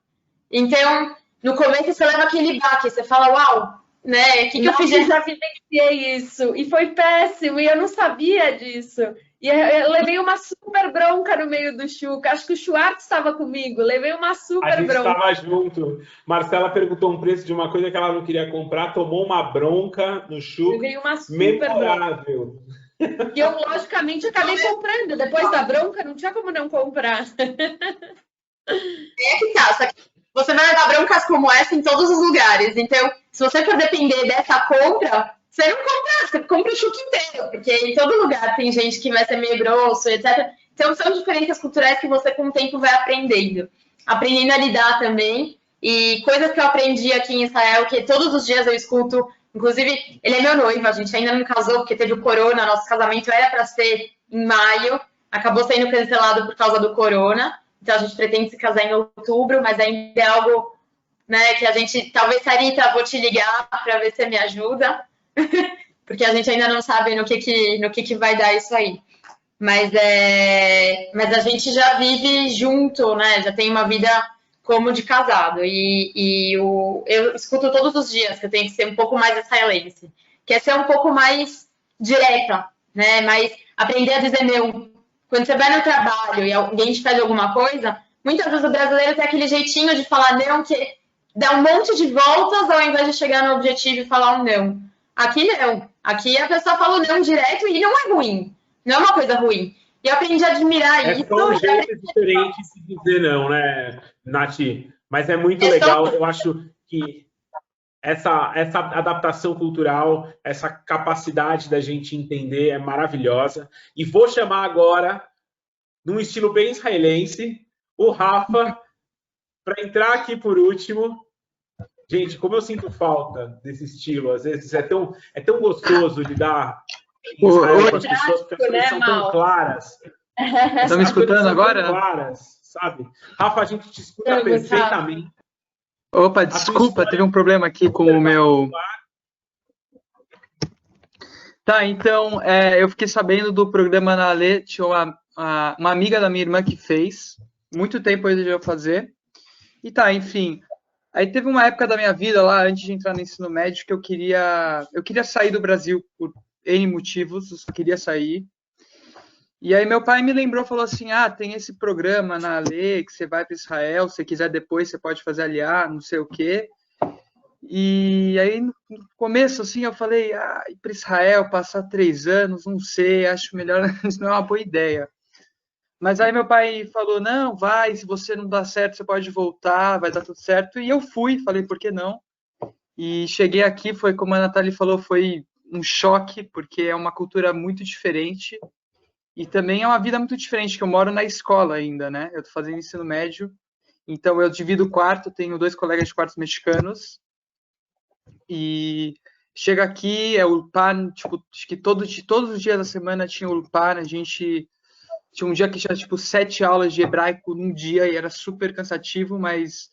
Então, no começo você leva aquele baque, você fala, uau, né? O que eu fiz? Eu já vivenciei isso, e foi péssimo, e eu não sabia disso. E eu levei uma super bronca no meio do Chuca. Acho que o Schwartz estava comigo. Levei uma super bronca. A gente estava junto. Marcela perguntou um preço de uma coisa que ela não queria comprar, tomou uma bronca no Chuca. Levei uma super memorável. Bronca. E eu, logicamente, acabei comprando. Depois da bronca, não tinha como não comprar. É que tá, só que você vai levar broncas como essa em todos os lugares. Então, se você for depender dessa compra, você não compra, você compra o Chuca inteiro, porque em todo lugar tem gente que vai ser meio grosso, etc. Então, são diferenças culturais que você, com o tempo, vai aprendendo. Aprendendo a lidar também. E coisas que eu aprendi aqui em Israel, que todos os dias eu escuto. Inclusive, ele é meu noivo, a gente ainda não casou, porque teve o corona, nosso casamento era para ser em maio, acabou sendo cancelado por causa do corona. Então, a gente pretende se casar em outubro, mas ainda é algo, né, que a gente... Talvez, Sarita, vou te ligar para ver se você me ajuda, porque a gente ainda não sabe no que vai dar isso aí. Mas a gente já vive junto, né? Já tem uma vida como de casado. Eu escuto todos os dias que eu tenho que ser um pouco mais israelense, que é ser um pouco mais direta, né? Mas aprender a dizer não. Quando você vai no trabalho e alguém te pede alguma coisa, muitas vezes o brasileiro tem aquele jeitinho de falar não, que dá um monte de voltas ao invés de chegar no objetivo e falar um não. Aqui não. Aqui a pessoa fala o não direto e não é ruim. Não é uma coisa ruim. E eu aprendi a admirar isso. É só um jeito diferente de dizer não, né, Nath? Mas é muito legal. Eu acho que essa adaptação cultural, essa capacidade da gente entender é maravilhosa. E vou chamar agora, num estilo bem israelense, o Rafa, para entrar aqui por último. Gente, como eu sinto falta desse estilo. Às vezes é tão gostoso lidar em Israel com as pessoas, porque as coisas são tão claras. Estão me escutando agora? Claras, sabe? Rafa, a gente te escuta perfeitamente. Opa, desculpa, teve um problema aqui com o meu... Tá, então, eu fiquei sabendo do programa na Ale, tinha uma amiga da minha irmã que fez, muito tempo eu desejei fazer, e tá, enfim, aí teve uma época da minha vida lá, antes de entrar no ensino médio, que eu queria sair do Brasil por N motivos, eu só queria sair, e aí meu pai me lembrou, falou assim, tem esse programa na Ale, que você vai para Israel, se quiser depois você pode fazer aliar, não sei o quê. E aí no começo, assim, eu falei, ir para Israel, passar 3 anos, não sei, acho melhor, isso não é uma boa ideia. Mas aí meu pai falou, não, vai, se você não dá certo, você pode voltar, vai dar tudo certo. E eu fui, falei, por que não? E cheguei aqui, foi como a Nathalie falou, foi um choque, porque é uma cultura muito diferente. E também é uma vida muito diferente, que eu moro na escola ainda, né? Eu tô fazendo ensino médio, então eu divido o quarto, tenho 2 colegas de quartos mexicanos, e chega aqui, é ulpan, tipo, acho que todos os dias da semana tinha ulpan, a gente tinha um dia que tinha, tipo, 7 aulas de hebraico num dia, e era super cansativo, mas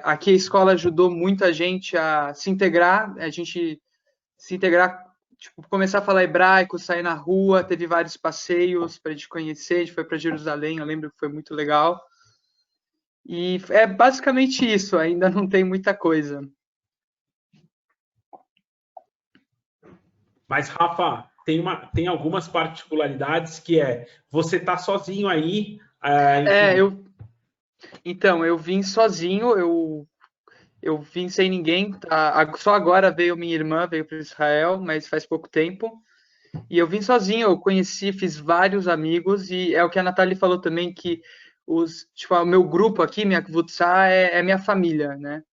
aqui a escola ajudou muita gente a se integrar, tipo, começar a falar hebraico, sair na rua, teve vários passeios para a gente conhecer, a gente foi para Jerusalém, eu lembro que foi muito legal. E é basicamente isso, ainda não tem muita coisa. Mas, Rafa, tem algumas particularidades que você tá sozinho aí. Eu vim sozinho, eu vim sem ninguém, tá? Só agora veio minha irmã, veio para Israel, mas faz pouco tempo. E eu vim sozinho, eu conheci, fiz vários amigos, e é o que a Nathalie falou também, que o meu grupo aqui, minha kvutzá, é minha família, né?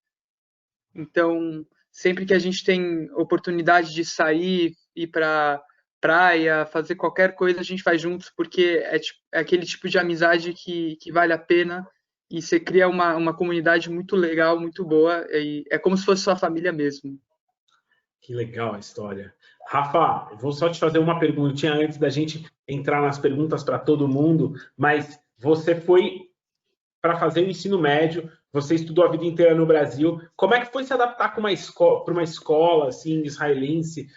Então, sempre que a gente tem oportunidade de sair, ir para praia, fazer qualquer coisa, a gente faz juntos, porque é aquele tipo de amizade que vale a pena. E você cria uma comunidade muito legal, muito boa, e é como se fosse sua família mesmo. Que legal a história. Rafa, vou só te fazer uma perguntinha antes da gente entrar nas perguntas para todo mundo, mas você foi para fazer o ensino médio, você estudou a vida inteira no Brasil, como é que foi se adaptar para uma escola assim, israelense?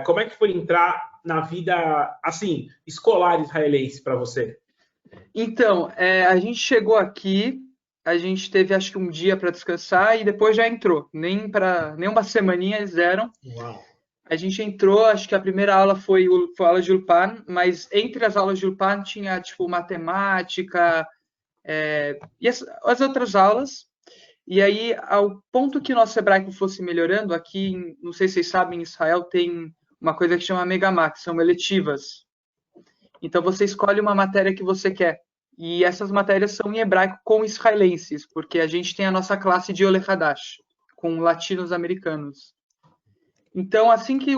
Como é que foi entrar na vida assim, escolar israelense para você? Então, a gente chegou aqui, a gente teve acho que um dia para descansar e depois já entrou. Nem uma semaninha eles deram. Uau. A gente entrou, acho que a primeira aula foi aula de Ulpan, mas entre as aulas de Ulpan tinha tipo matemática e as outras aulas. E aí, ao ponto que nosso hebraico fosse melhorando, aqui, não sei se vocês sabem, em Israel tem uma coisa que chama Megamá, que são eletivas. Então, você escolhe uma matéria que você quer. E essas matérias são em hebraico com israelenses, porque a gente tem a nossa classe de Ole Hadash, com latinos americanos. Então, assim que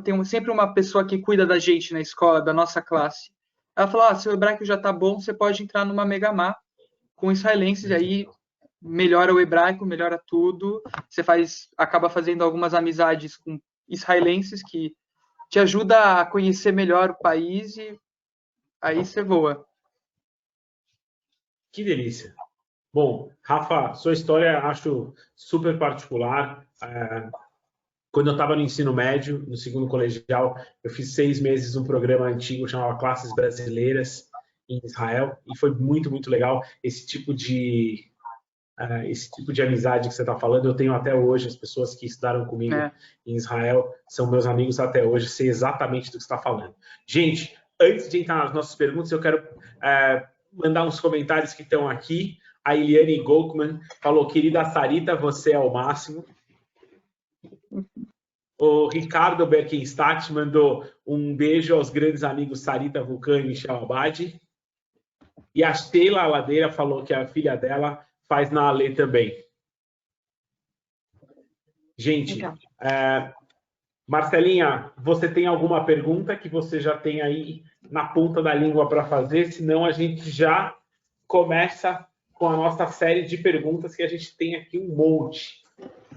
tem sempre uma pessoa que cuida da gente na escola, da nossa classe, ela falou, seu hebraico já está bom, você pode entrar numa Megamá com israelenses, e aí melhora o hebraico, melhora tudo, você acaba fazendo algumas amizades com israelenses que te ajuda a conhecer melhor o país e aí você voa. Que delícia. Bom, Rafa, sua história acho super particular. Quando eu estava no ensino médio, no segundo colegial, eu fiz 6 meses um programa antigo chamado Classes Brasileiras em Israel e foi muito, muito legal. Esse tipo de amizade que você está falando, eu tenho até hoje. As pessoas que estudaram comigo em Israel são meus amigos até hoje, sei exatamente do que você está falando. Gente, antes de entrar nas nossas perguntas, eu quero mandar uns comentários que estão aqui. A Eliane Goldman falou, querida Sarita, você é o máximo. O Ricardo Berkenstadt mandou um beijo aos grandes amigos Sarita Vulcan e Michel Abad. E a Sheila Ladeira falou que a filha dela faz na Ale também. Gente, Marcelinha, você tem alguma pergunta que você já tem aí na ponta da língua para fazer? Senão a gente já começa com a nossa série de perguntas, que a gente tem aqui um monte.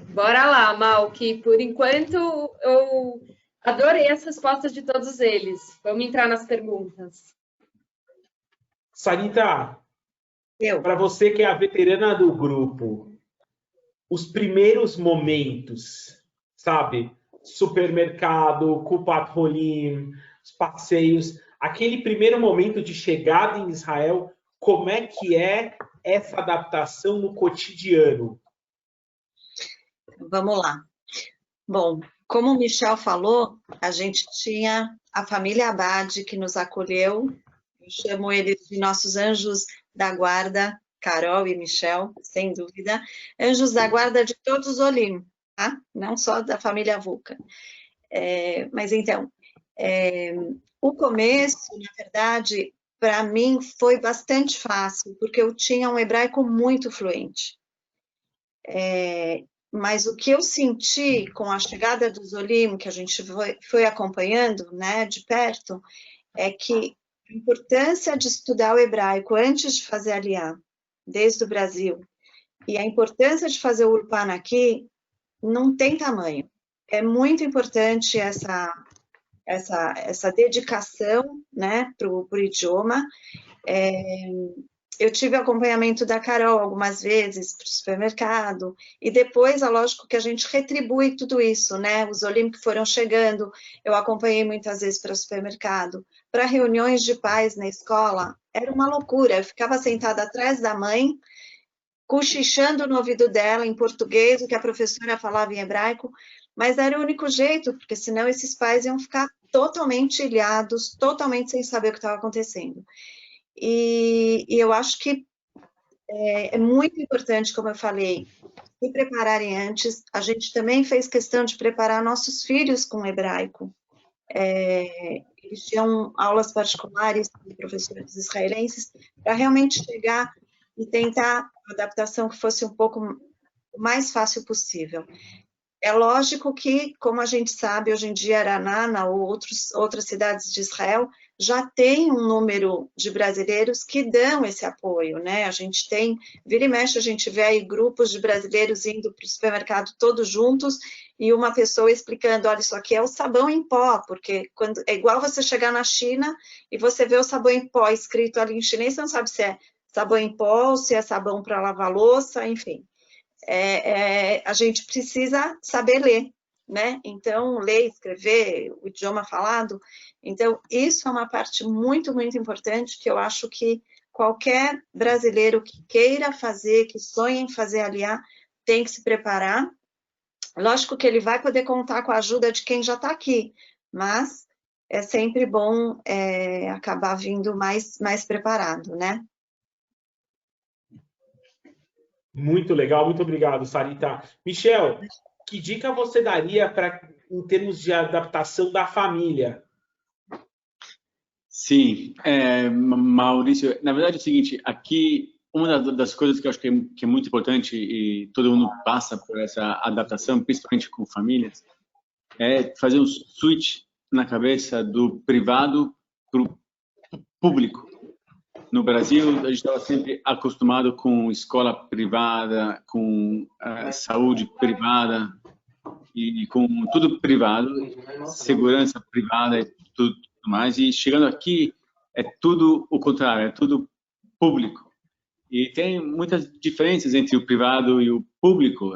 Bora lá, Mal, que por enquanto eu adorei as respostas de todos eles. Vamos entrar nas perguntas. Sarita, para você que é a veterana do grupo, os primeiros momentos, sabe? Supermercado, Kupat Holim, os passeios, aquele primeiro momento de chegada em Israel, como é que é essa adaptação no cotidiano? Vamos lá. Bom, como o Michel falou, a gente tinha a família Abad que nos acolheu. Eu chamo eles de nossos anjos da guarda, Carol e Michel, sem dúvida. Anjos da guarda de todos os Olim, tá? Não só da família Vulcan. Mas então, o começo, na verdade, para mim foi bastante fácil, porque eu tinha um hebraico muito fluente. Mas o que eu senti com a chegada dos Olim, que a gente foi acompanhando, né, de perto, é que a importância de estudar o hebraico antes de fazer Aliyá, desde o Brasil, e a importância de fazer o Ulpan aqui, não tem tamanho. É muito importante essa dedicação, né, para o idioma. Eu tive acompanhamento da Carol algumas vezes para o supermercado, e depois, é lógico que a gente retribui tudo isso, né? Os Olim que foram chegando, eu acompanhei muitas vezes para o supermercado, para reuniões de pais na escola, era uma loucura. Eu ficava sentada atrás da mãe, cochichando no ouvido dela em português, o que a professora falava em hebraico, mas era o único jeito, porque senão esses pais iam ficar totalmente ilhados, totalmente sem saber o que estava acontecendo. E eu acho que é muito importante, como eu falei, se prepararem antes. A gente também fez questão de preparar nossos filhos com hebraico. Eles tinham aulas particulares de professores israelenses para realmente chegar e tentar a adaptação que fosse um pouco o mais fácil possível. É lógico que, como a gente sabe, hoje em dia Aranana ou outras cidades de Israel já tem um número de brasileiros que dão esse apoio, né? A gente tem, vira e mexe, a gente vê aí grupos de brasileiros indo para o supermercado todos juntos e uma pessoa explicando, olha, isso aqui é o sabão em pó, porque é igual você chegar na China e você vê o sabão em pó escrito ali em chinês, você não sabe se é sabão em pó ou se é sabão para lavar louça, enfim. A gente precisa saber ler, né? Então, ler, escrever, o idioma falado. Então, isso é uma parte muito, muito importante que eu acho que qualquer brasileiro que queira fazer, que sonhe em fazer Aliyah, tem que se preparar. Lógico que ele vai poder contar com a ajuda de quem já está aqui, mas é sempre bom acabar vindo mais preparado, né? Muito legal, muito obrigado, Sarita. Michel, que dica você daria em termos de adaptação da família? Sim, Maurício, na verdade é o seguinte, aqui uma das coisas que eu acho que é muito importante e todo mundo passa por essa adaptação, principalmente com famílias, é fazer um switch na cabeça do privado para o público. No Brasil, a gente estava sempre acostumado com escola privada, com saúde privada e com tudo privado, segurança privada e tudo mais. E chegando aqui, é tudo o contrário, é tudo público. E tem muitas diferenças entre o privado e o público,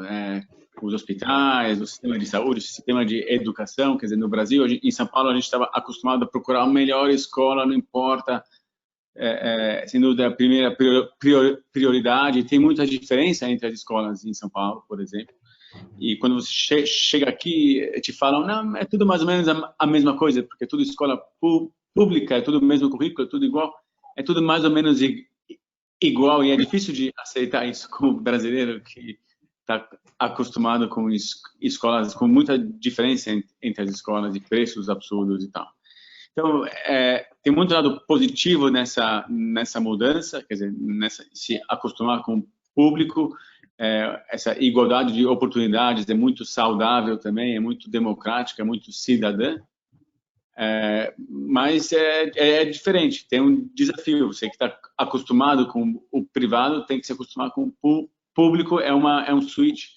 os hospitais, o sistema de saúde, o sistema de educação. Quer dizer, no Brasil, em São Paulo, a gente estava acostumado a procurar a melhor escola, não importa, sem dúvida, a primeira prioridade. Tem muita diferença entre as escolas em São Paulo, por exemplo. E quando você chega aqui, te falam, não, é tudo mais ou menos a mesma coisa, porque é tudo escola pública, é tudo o mesmo currículo, é tudo igual, é tudo mais ou menos igual, e é difícil de aceitar isso como brasileiro que está acostumado com escolas com muita diferença entre as escolas, de preços absurdos e tal. Então, tem muito lado positivo nessa mudança, quer dizer, se acostumar com o público, essa igualdade de oportunidades é muito saudável também, é muito democrática, é muito cidadã. Mas é diferente, tem um desafio. Você que está acostumado com o privado tem que se acostumar com o público. É um switch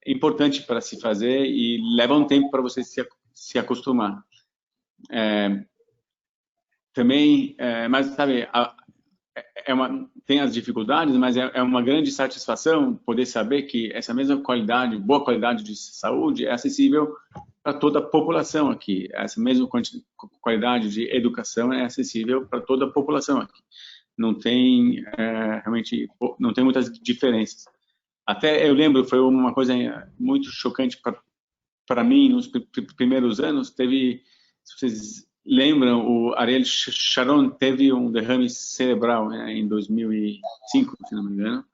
importante para se fazer e leva um tempo para você se acostumar. Também, mas sabe, tem as dificuldades, mas é uma grande satisfação poder saber que essa mesma qualidade, boa qualidade de saúde é acessível para toda a população aqui. Essa mesma qualidade de educação é acessível para toda a população aqui. Não tem, realmente, não tem muitas diferenças. Até eu lembro, foi uma coisa muito chocante para mim nos primeiros anos. Se vocês lembram, o Ariel Sharon teve um derrame cerebral em 2005, se não me engano.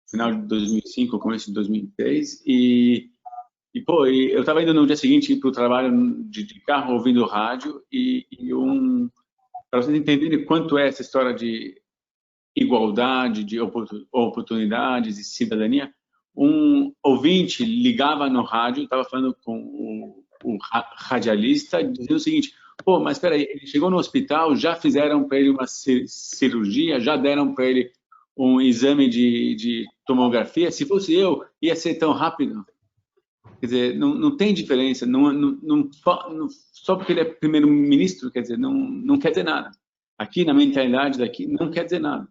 Final de 2005, começo de 2003. E eu estava indo no dia seguinte para o trabalho de carro, ouvindo rádio, para vocês entenderem quanto é essa história de igualdade, de oportunidades e cidadania, um ouvinte ligava no rádio, estava falando com o radialista, dizendo o seguinte: pô, mas espera aí, ele chegou no hospital, já fizeram para ele uma cirurgia, já deram para ele um exame de tomografia, se fosse eu, ia ser tão rápido. Quer dizer, não tem diferença, só porque ele é primeiro-ministro, quer dizer, não quer dizer nada. Aqui, na mentalidade daqui, não quer dizer nada.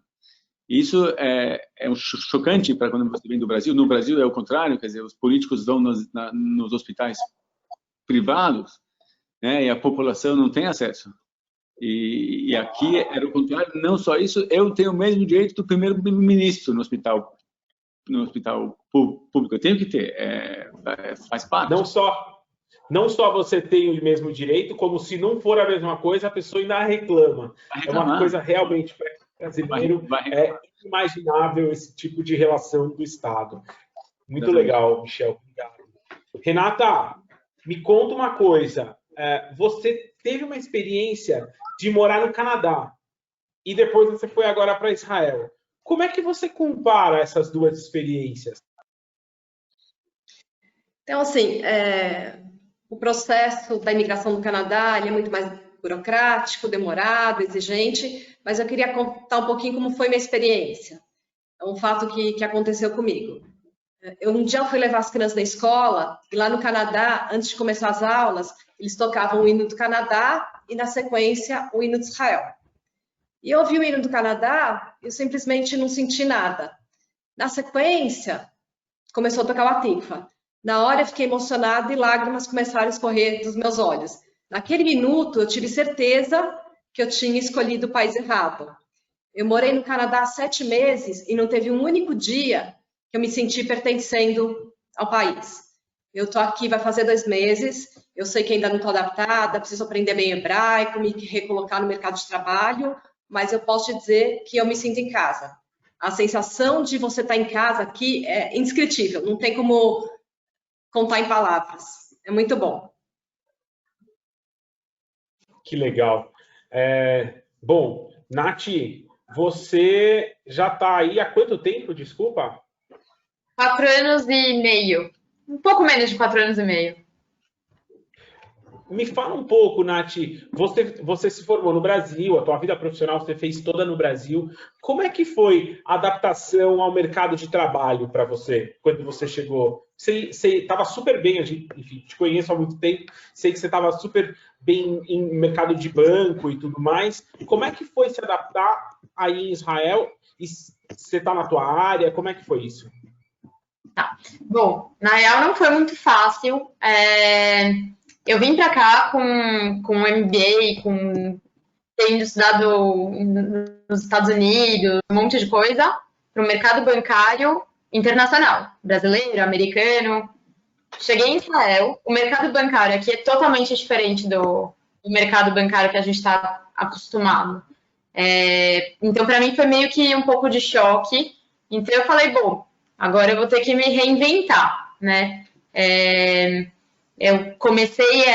Isso é chocante para quando você vem do Brasil. No Brasil é o contrário, quer dizer, os políticos vão nos hospitais privados, né, e a população não tem acesso. E aqui era o contrário. Não só isso, eu tenho o mesmo direito do primeiro-ministro no hospital público. Eu tenho que ter, faz parte. Não só você tem o mesmo direito, como se não for a mesma coisa, a pessoa ainda reclama. É uma coisa realmente brasileiro, é inimaginável esse tipo de relação do Estado. Muito legal, Michel. Obrigado. Renata, me conta uma coisa. Você teve uma experiência de morar no Canadá e depois você foi agora para Israel. Como é que você compara essas duas experiências? Então, assim, o processo da imigração no Canadá ele é muito mais burocrático, demorado, exigente, mas eu queria contar um pouquinho como foi minha experiência. É um fato que aconteceu comigo. Um dia eu fui levar as crianças na escola e lá no Canadá, antes de começar as aulas, eles tocavam o hino do Canadá e, na sequência, o hino de Israel. E eu ouvi o hino do Canadá e eu simplesmente não senti nada. Na sequência, começou a tocar o Atikva. Na hora eu fiquei emocionada e lágrimas começaram a escorrer dos meus olhos. Naquele minuto eu tive certeza que eu tinha escolhido o país errado. Eu morei no Canadá há 7 meses e não teve um único dia que eu me senti pertencendo ao país. Eu estou aqui, vai fazer 2 meses, eu sei que ainda não estou adaptada, preciso aprender bem hebraico, me recolocar no mercado de trabalho, mas eu posso te dizer que eu me sinto em casa. A sensação de você estar em casa aqui é indescritível, não tem como contar em palavras. É muito bom. Que legal. Bom, Nath, você já está aí há quanto tempo, desculpa? 4 anos e meio. Um pouco menos de 4 anos e meio. Me fala um pouco, Nath, você se formou no Brasil, a tua vida profissional você fez toda no Brasil. Como é que foi a adaptação ao mercado de trabalho para você, quando você chegou? Você estava super bem, enfim, te conheço há muito tempo, sei que você estava super bem em mercado de banco e tudo mais. Como é que foi se adaptar aí em Israel? E você está na tua área, como é que foi isso? Tá. Bom, na real não foi muito fácil. Eu vim para cá com um MBA, tendo estudado nos Estados Unidos, um monte de coisa, para o mercado bancário internacional, brasileiro, americano. Cheguei em Israel, o mercado bancário aqui é totalmente diferente do mercado bancário que a gente está acostumado. Então, para mim, foi meio que um pouco de choque. Então, eu falei, bom, agora eu vou ter que me reinventar, né? Eu comecei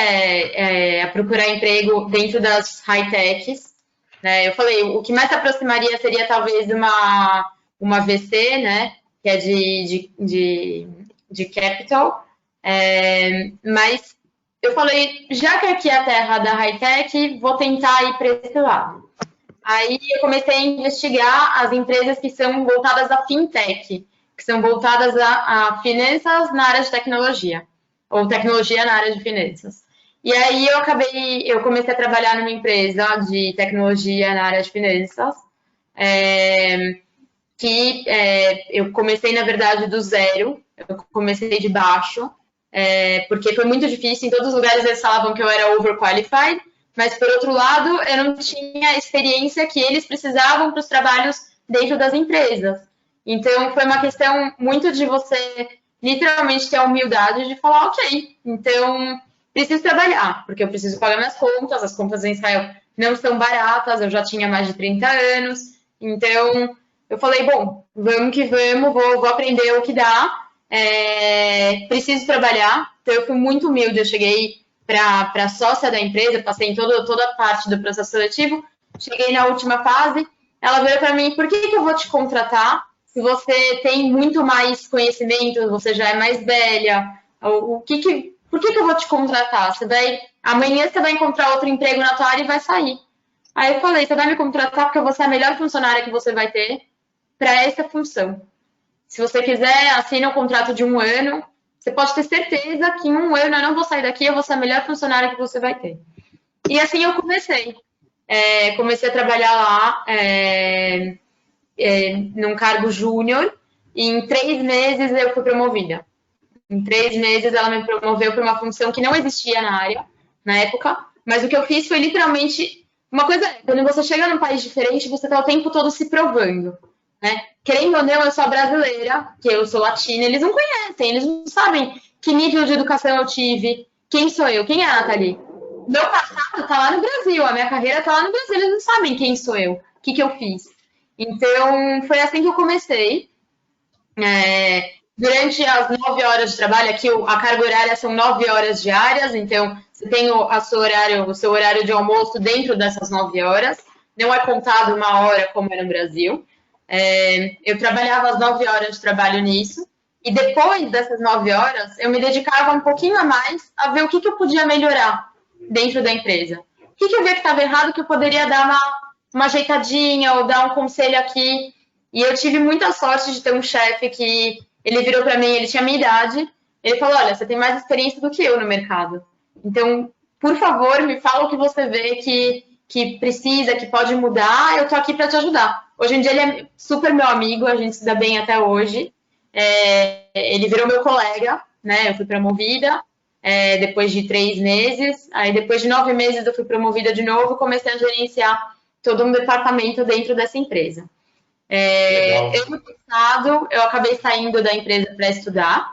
a procurar emprego dentro das high-techs, né? Eu falei, o que mais se aproximaria seria talvez uma VC, né? Que é de capital. Mas eu falei, já que aqui é a terra da high-tech, vou tentar ir para esse lado. Aí eu comecei a investigar as empresas que são voltadas à fintech, que são voltadas a finanças na área de tecnologia, ou tecnologia na área de finanças. E aí eu comecei a trabalhar numa empresa de tecnologia na área de finanças, eu comecei, na verdade, do zero, eu comecei de baixo, porque foi muito difícil, em todos os lugares eles falavam que eu era overqualified, mas, por outro lado, eu não tinha a experiência que eles precisavam para os trabalhos dentro das empresas. Então, foi uma questão muito de você, literalmente, ter a humildade de falar, ok, então, preciso trabalhar, porque eu preciso pagar minhas contas, as contas em Israel não são baratas, eu já tinha mais de 30 anos, então, eu falei, bom, vamos que vamos, vou aprender o que dá, preciso trabalhar, então eu fui muito humilde, eu cheguei para sócia da empresa, passei em toda a parte do processo seletivo, cheguei na última fase, ela veio para mim, por que eu vou te contratar se você tem muito mais conhecimento, você já é mais velha, por que eu vou te contratar? Amanhã você vai encontrar outro emprego na tua área e vai sair. Aí eu falei, você vai me contratar porque eu vou ser a melhor funcionária que você vai ter para essa função. Se você quiser, assina um contrato de 1 ano, você pode ter certeza que em 1 ano eu não vou sair daqui, eu vou ser a melhor funcionária que você vai ter. E assim eu comecei. Comecei a trabalhar lá num cargo júnior e em 3 meses eu fui promovida. Em 3 meses ela me promoveu para uma função que não existia na área, na época, mas o que eu fiz foi literalmente uma coisa, quando você chega num país diferente, você está o tempo todo se provando, né? Querendo ou não, eu sou brasileira, que eu sou latina, eles não conhecem, eles não sabem que nível de educação eu tive, quem sou eu, quem é a Nathalie. Meu passado está lá no Brasil, a minha carreira está lá no Brasil, eles não sabem quem sou eu, o que eu fiz. Então, foi assim que eu comecei. Durante as 9 horas de trabalho, aqui a carga horária são 9 horas diárias, então você tem o seu horário de almoço dentro dessas 9 horas, não é contado 1 hora como é no Brasil. Eu trabalhava as 9 horas de trabalho nisso, e depois dessas 9 horas, eu me dedicava um pouquinho a mais a ver o que eu podia melhorar dentro da empresa. O que eu via que estava errado, que eu poderia dar uma ajeitadinha ou dar um conselho aqui. E eu tive muita sorte de ter um chefe que ele virou para mim, ele tinha a minha idade, ele falou, olha, você tem mais experiência do que eu no mercado. Então, por favor, me fala o que você vê que precisa, que pode mudar, eu tô aqui para te ajudar. Hoje em dia ele é super meu amigo, a gente se dá bem até hoje. Ele virou meu colega, né? Eu fui promovida depois de 3 meses. Aí depois de 9 meses eu fui promovida de novo, comecei a gerenciar todo um departamento dentro dessa empresa. No passado, eu acabei saindo da empresa para estudar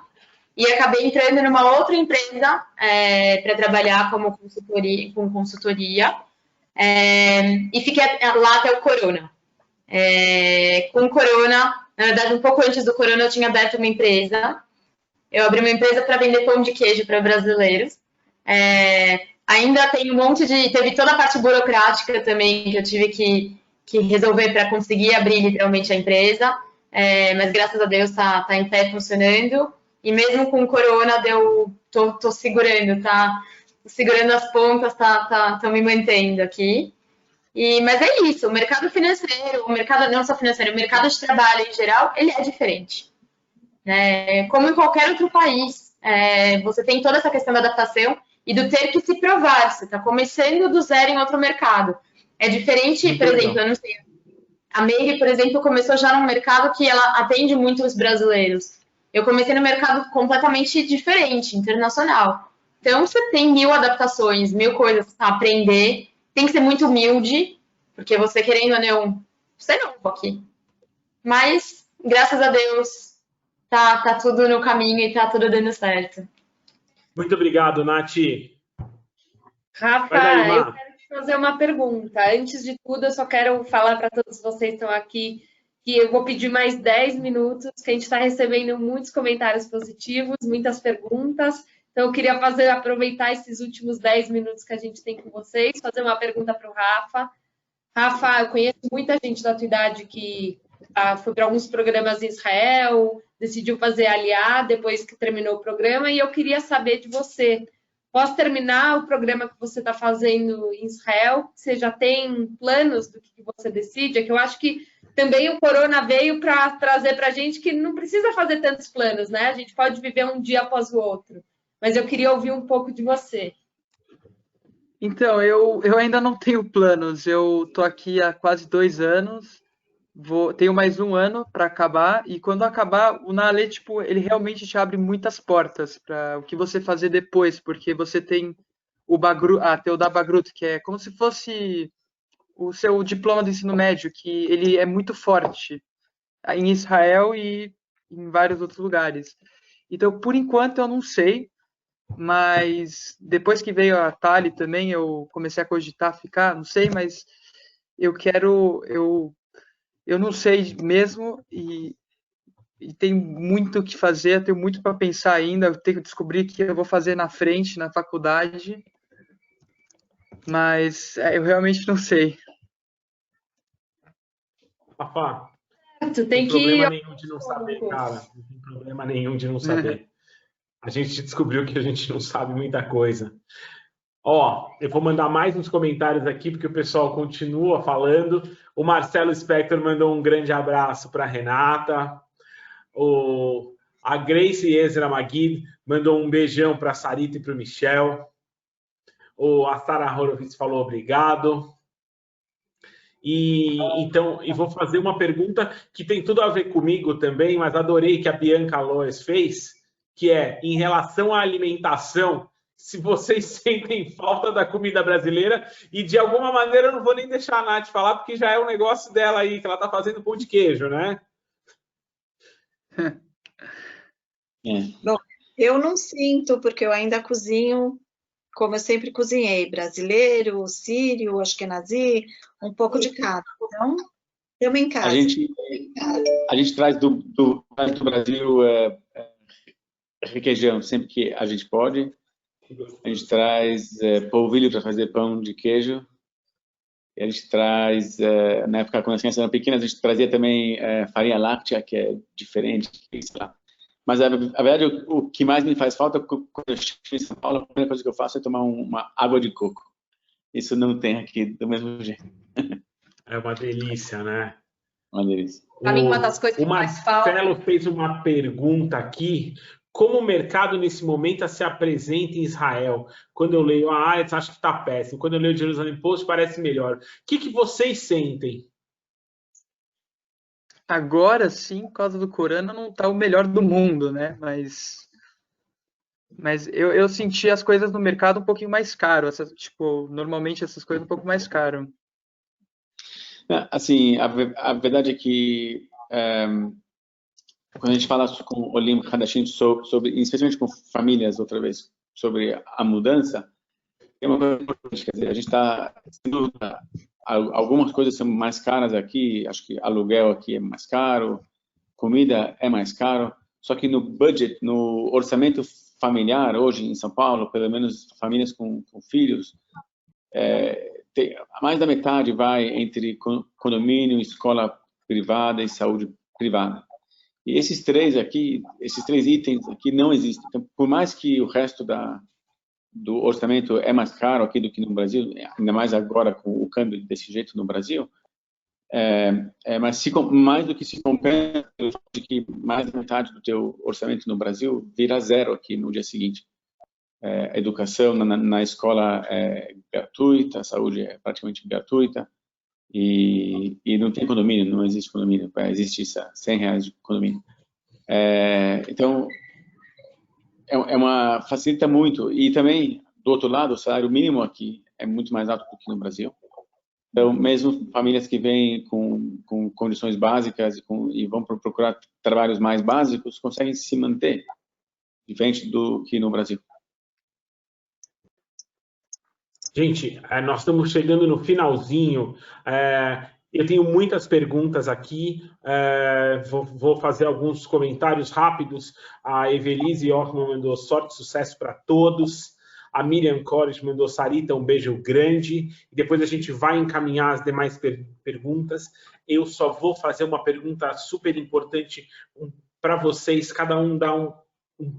e acabei entrando numa outra empresa para trabalhar como consultoria e fiquei lá até o Corona. Com o Corona, na verdade, um pouco antes do Corona, eu tinha aberto uma empresa. Eu abri uma empresa para vender pão de queijo para brasileiros. Ainda tem teve toda a parte burocrática também que eu tive que resolver para conseguir abrir literalmente a empresa, mas graças a Deus tá em pé funcionando, e mesmo com o Corona tô segurando, segurando as pontas, tô me mantendo aqui. Mas é isso, o mercado financeiro, o mercado não só financeiro, o mercado de trabalho em geral, ele é diferente. Como em qualquer outro país, você tem toda essa questão da adaptação e do ter que se provar, você está começando do zero em outro mercado. É diferente, por exemplo, eu não sei, a Meire, por exemplo, começou já num mercado que ela atende muito os brasileiros. Eu comecei no mercado completamente diferente, internacional. Então, você tem 1000 adaptações, 1000 coisas para aprender, tem que ser muito humilde, porque você querendo ou não, você não aqui. Mas, graças a Deus, tá tudo no caminho e tá tudo dando certo. Muito obrigado, Nath. Rafa, eu quero te fazer uma pergunta. Antes de tudo, eu só quero falar para todos vocês que estão aqui que eu vou pedir mais 10 minutos, que a gente está recebendo muitos comentários positivos, muitas perguntas. Então, eu queria aproveitar esses últimos 10 minutos que a gente tem com vocês, fazer uma pergunta para o Rafa. Rafa, eu conheço muita gente da tua idade que foi para alguns programas em Israel, decidiu fazer Aliá depois que terminou o programa, e eu queria saber de você. Após terminar o programa que você está fazendo em Israel, você já tem planos do que você decide? É que eu acho que também o Corona veio para trazer para a gente que não precisa fazer tantos planos, né? A gente pode viver um dia após o outro. Mas eu queria ouvir um pouco de você. Então, eu ainda não tenho planos. Eu estou aqui há quase 2 anos. Tenho mais 1 ano para acabar, e quando acabar, o Naalê, tipo, ele realmente te abre muitas portas para o que você fazer depois, porque você tem o da Bagrut, que é como se fosse o seu diploma do ensino médio, que ele é muito forte em Israel e em vários outros lugares. Então, por enquanto, eu não sei, mas depois que veio a Tali também, eu comecei a cogitar ficar, não sei, mas eu não sei mesmo, e tem muito o que fazer, tenho muito para pensar ainda, eu tenho que descobrir o que eu vou fazer na frente, na faculdade, mas eu realmente não sei. Rafa, tu tem que problema nenhum de não saber, cara. Não tem problema nenhum de não saber. A gente descobriu que a gente não sabe muita coisa. Eu vou mandar mais uns comentários aqui, porque o pessoal continua falando. O Marcelo Spector mandou um grande abraço para a Renata. A Grace Ezra Maguid mandou um beijão para a Sarita e para o Michel. A Sara Horowitz falou obrigado. E vou fazer uma pergunta que tem tudo a ver comigo também, mas adorei que a Bianca Loes fez, que é em relação à alimentação, se vocês sentem falta da comida brasileira, e de alguma maneira eu não vou nem deixar a Nath falar, porque já é um negócio dela aí, que ela está fazendo pão de queijo, né? Bom, eu não sinto, porque eu ainda cozinho como eu sempre cozinhei, brasileiro, sírio, ashkenazi, um pouco de cada. Então, eu me encaixo. A gente traz do Brasil requeijão sempre que a gente pode. A gente traz polvilho para fazer pão de queijo. E a gente traz, na época, quando as crianças eram pequenas, a gente trazia também farinha láctea, que é diferente, sei lá. Mas, a verdade, o que mais me faz falta, quando eu chego em São Paulo, a primeira coisa que eu faço é tomar uma água de coco. Isso não tem aqui do mesmo jeito. É uma delícia, né? Uma delícia. Para mim, uma das coisas que mais falta... O Marcelo fez uma pergunta aqui. Como o mercado, nesse momento, se apresenta em Israel? Quando eu leio a Haaretz, acho que está péssimo. Quando eu leio o Jerusalem Post, parece melhor. O que vocês sentem? Agora, sim, por causa do Corona, não está o melhor do mundo, né? Mas eu senti as coisas no mercado um pouquinho mais caro. Normalmente essas coisas um pouco mais caro. Assim, a verdade é que quando a gente fala com o Olim Hadashim sobre, especialmente com famílias, outra vez, sobre a mudança, tem uma coisa importante, quer dizer, a gente está, sem dúvida, algumas coisas são mais caras aqui, acho que aluguel aqui é mais caro, comida é mais caro, só que no budget, no orçamento familiar, hoje em São Paulo, pelo menos famílias com filhos, mais da metade vai entre condomínio, escola privada e saúde privada. E esses três itens aqui não existem. Então, por mais que o resto do orçamento é mais caro aqui do que no Brasil, ainda mais agora com o câmbio desse jeito no Brasil, mas mais do que se compensa de que mais da metade do teu orçamento no Brasil vira zero aqui no dia seguinte. A educação na escola é gratuita, a saúde é praticamente gratuita, e não tem condomínio, não existe condomínio, existe R$100 de condomínio. Então, facilita muito. E também, do outro lado, o salário mínimo aqui é muito mais alto do que no Brasil. Então, mesmo famílias que vêm com condições básicas e vão procurar trabalhos mais básicos, conseguem se manter, diferente do que no Brasil. Gente, nós estamos chegando no finalzinho. Eu tenho muitas perguntas aqui. Vou fazer alguns comentários rápidos. A Evelise Orman mandou sorte e sucesso para todos. A Miriam Cores mandou Sarita, um beijo grande. E depois a gente vai encaminhar as demais perguntas. Eu só vou fazer uma pergunta super importante para vocês. Cada um dá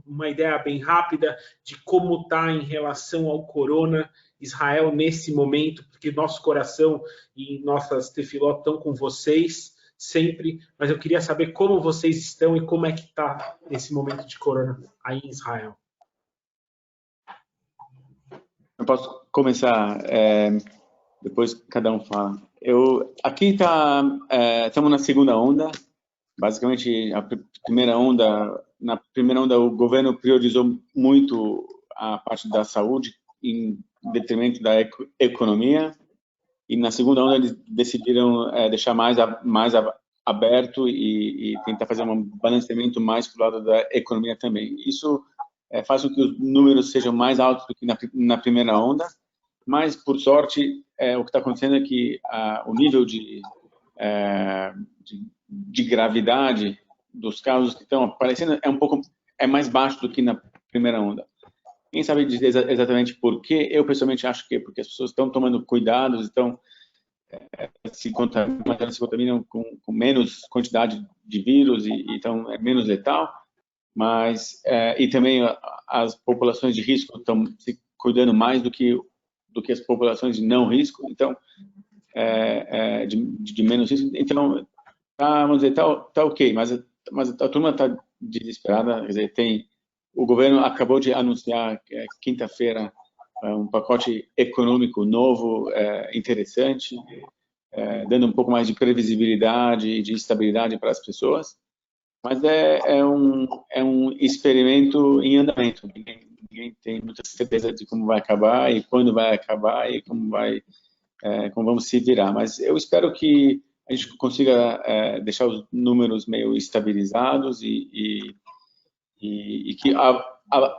uma ideia bem rápida de como está em relação ao corona Israel nesse momento, porque nosso coração e nossas tefilot estão com vocês sempre, mas eu queria saber como vocês estão e como é que está esse momento de corona aí em Israel. Eu posso começar, depois cada um fala. Aqui estamos na segunda onda, basicamente na primeira onda o governo priorizou muito a parte da saúde em detrimento da economia, e na segunda onda eles decidiram deixar mais aberto e tentar fazer um balanceamento mais para o lado da economia também. Isso faz com que os números sejam mais altos do que na primeira onda, mas, por sorte, o que está acontecendo é que o nível de gravidade dos casos que estão aparecendo é mais baixo do que na primeira onda. Quem sabe dizer exatamente por quê? Eu, pessoalmente, acho que é porque as pessoas estão tomando cuidados, estão se contaminam com menos quantidade de vírus então é menos letal, mas e também as populações de risco estão se cuidando mais do que as populações de não risco, então de menos risco. Então, vamos dizer, tá ok, mas a turma está desesperada. Quer dizer, o governo acabou de anunciar quinta-feira um pacote econômico novo, interessante, dando um pouco mais de previsibilidade e de estabilidade para as pessoas, mas é um experimento em andamento. Ninguém tem muita certeza de como vai acabar e quando vai acabar e como vamos se virar. Mas eu espero que a gente consiga deixar os números meio estabilizados e que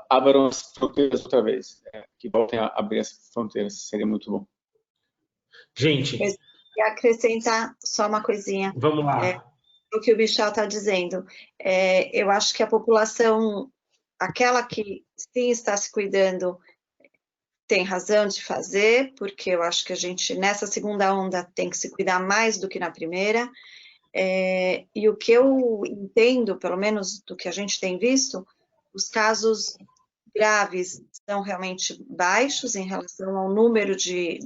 abram as fronteiras outra vez, que voltem a abrir as fronteiras, seria muito bom. Gente, e acrescentar só uma coisinha. Vamos lá. O que o Michel está dizendo. Eu acho que a população, aquela que sim está se cuidando, tem razão de fazer, porque eu acho que a gente, nessa segunda onda, tem que se cuidar mais do que na primeira. E o que eu entendo, pelo menos do que a gente tem visto, os casos graves são realmente baixos em relação ao número de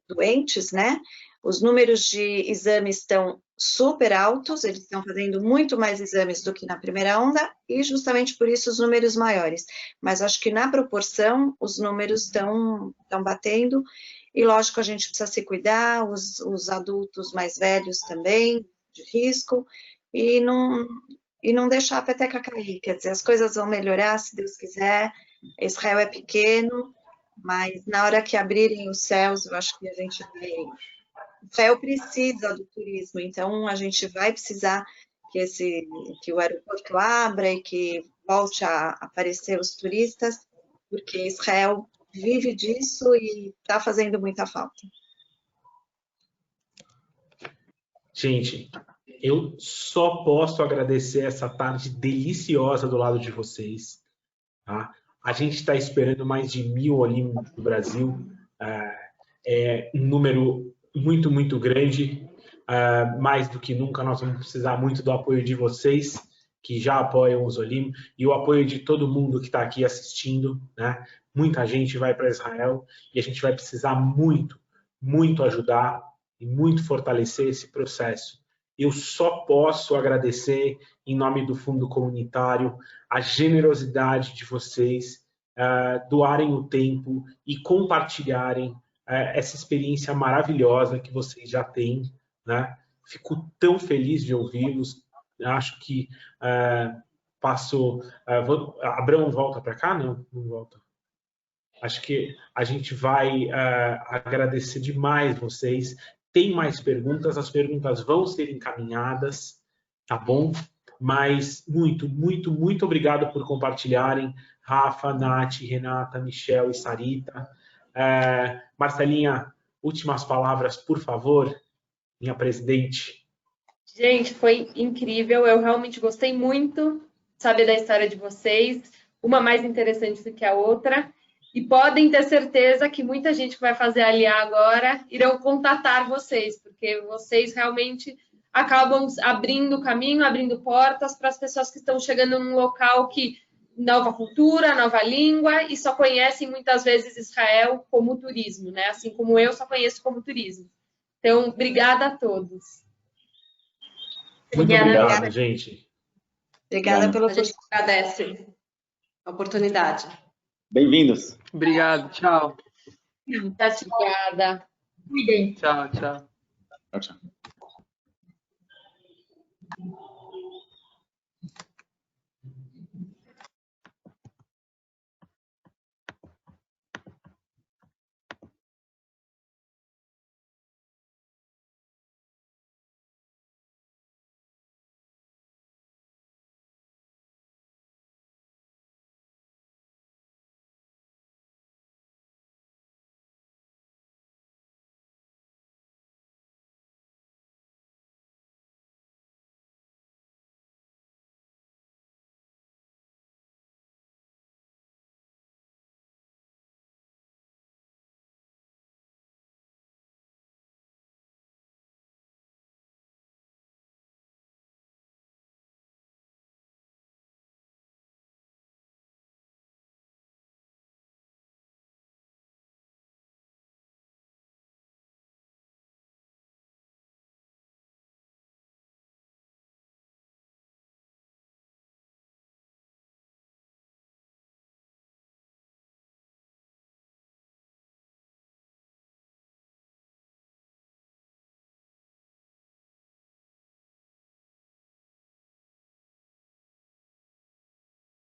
doentes, né? Os números de exames estão super altos, eles estão fazendo muito mais exames do que na primeira onda, e justamente por isso os números maiores. Mas acho que na proporção, os números estão batendo, e lógico, a gente precisa se cuidar, os adultos mais velhos também, de risco, e não deixar a peteca cair. Quer dizer, as coisas vão melhorar, se Deus quiser. Israel é pequeno, mas na hora que abrirem os céus, eu acho que a gente vai... Israel precisa do turismo, então a gente vai precisar que o aeroporto abra e que volte a aparecer os turistas, porque Israel vive disso e está fazendo muita falta. Gente, eu só posso agradecer essa tarde deliciosa do lado de vocês. Tá? A gente está esperando mais de 1000 olímpicos no Brasil. É um número muito, muito grande. Mais do que nunca, nós vamos precisar muito do apoio de vocês, que já apoiam os olímpicos, e o apoio de todo mundo que está aqui assistindo. Né? Muita gente vai para Israel e a gente vai precisar muito, muito ajudar e muito fortalecer esse processo. Eu só posso agradecer, em nome do Fundo Comunitário, a generosidade de vocês, doarem o tempo e compartilharem essa experiência maravilhosa que vocês já têm. Né? Fico tão feliz de ouvi-los. Acho que Abrão volta para cá? Não volta. Acho que a gente vai agradecer demais vocês. Tem mais perguntas, as perguntas vão ser encaminhadas, tá bom? Mas muito, muito, muito obrigado por compartilharem. Rafa, Nath, Renata, Michel e Sarita. Marcelinha, últimas palavras, por favor, minha presidente. Gente, foi incrível. Eu realmente gostei muito de saber da história de vocês. Uma mais interessante do que a outra. E podem ter certeza que muita gente que vai fazer a Aliyah agora irão contatar vocês, porque vocês realmente acabam abrindo caminho, abrindo portas para as pessoas que estão chegando num local que nova cultura, nova língua e só conhecem muitas vezes Israel como turismo, né? Assim como eu só conheço como turismo. Então, obrigada a todos. Muito obrigado, gente. Obrigada pela oportunidade. A gente agradece a oportunidade. Bem-vindos. Obrigado, tchau. Obrigada. Cuidem. Tchau, tchau. Tchau, tchau.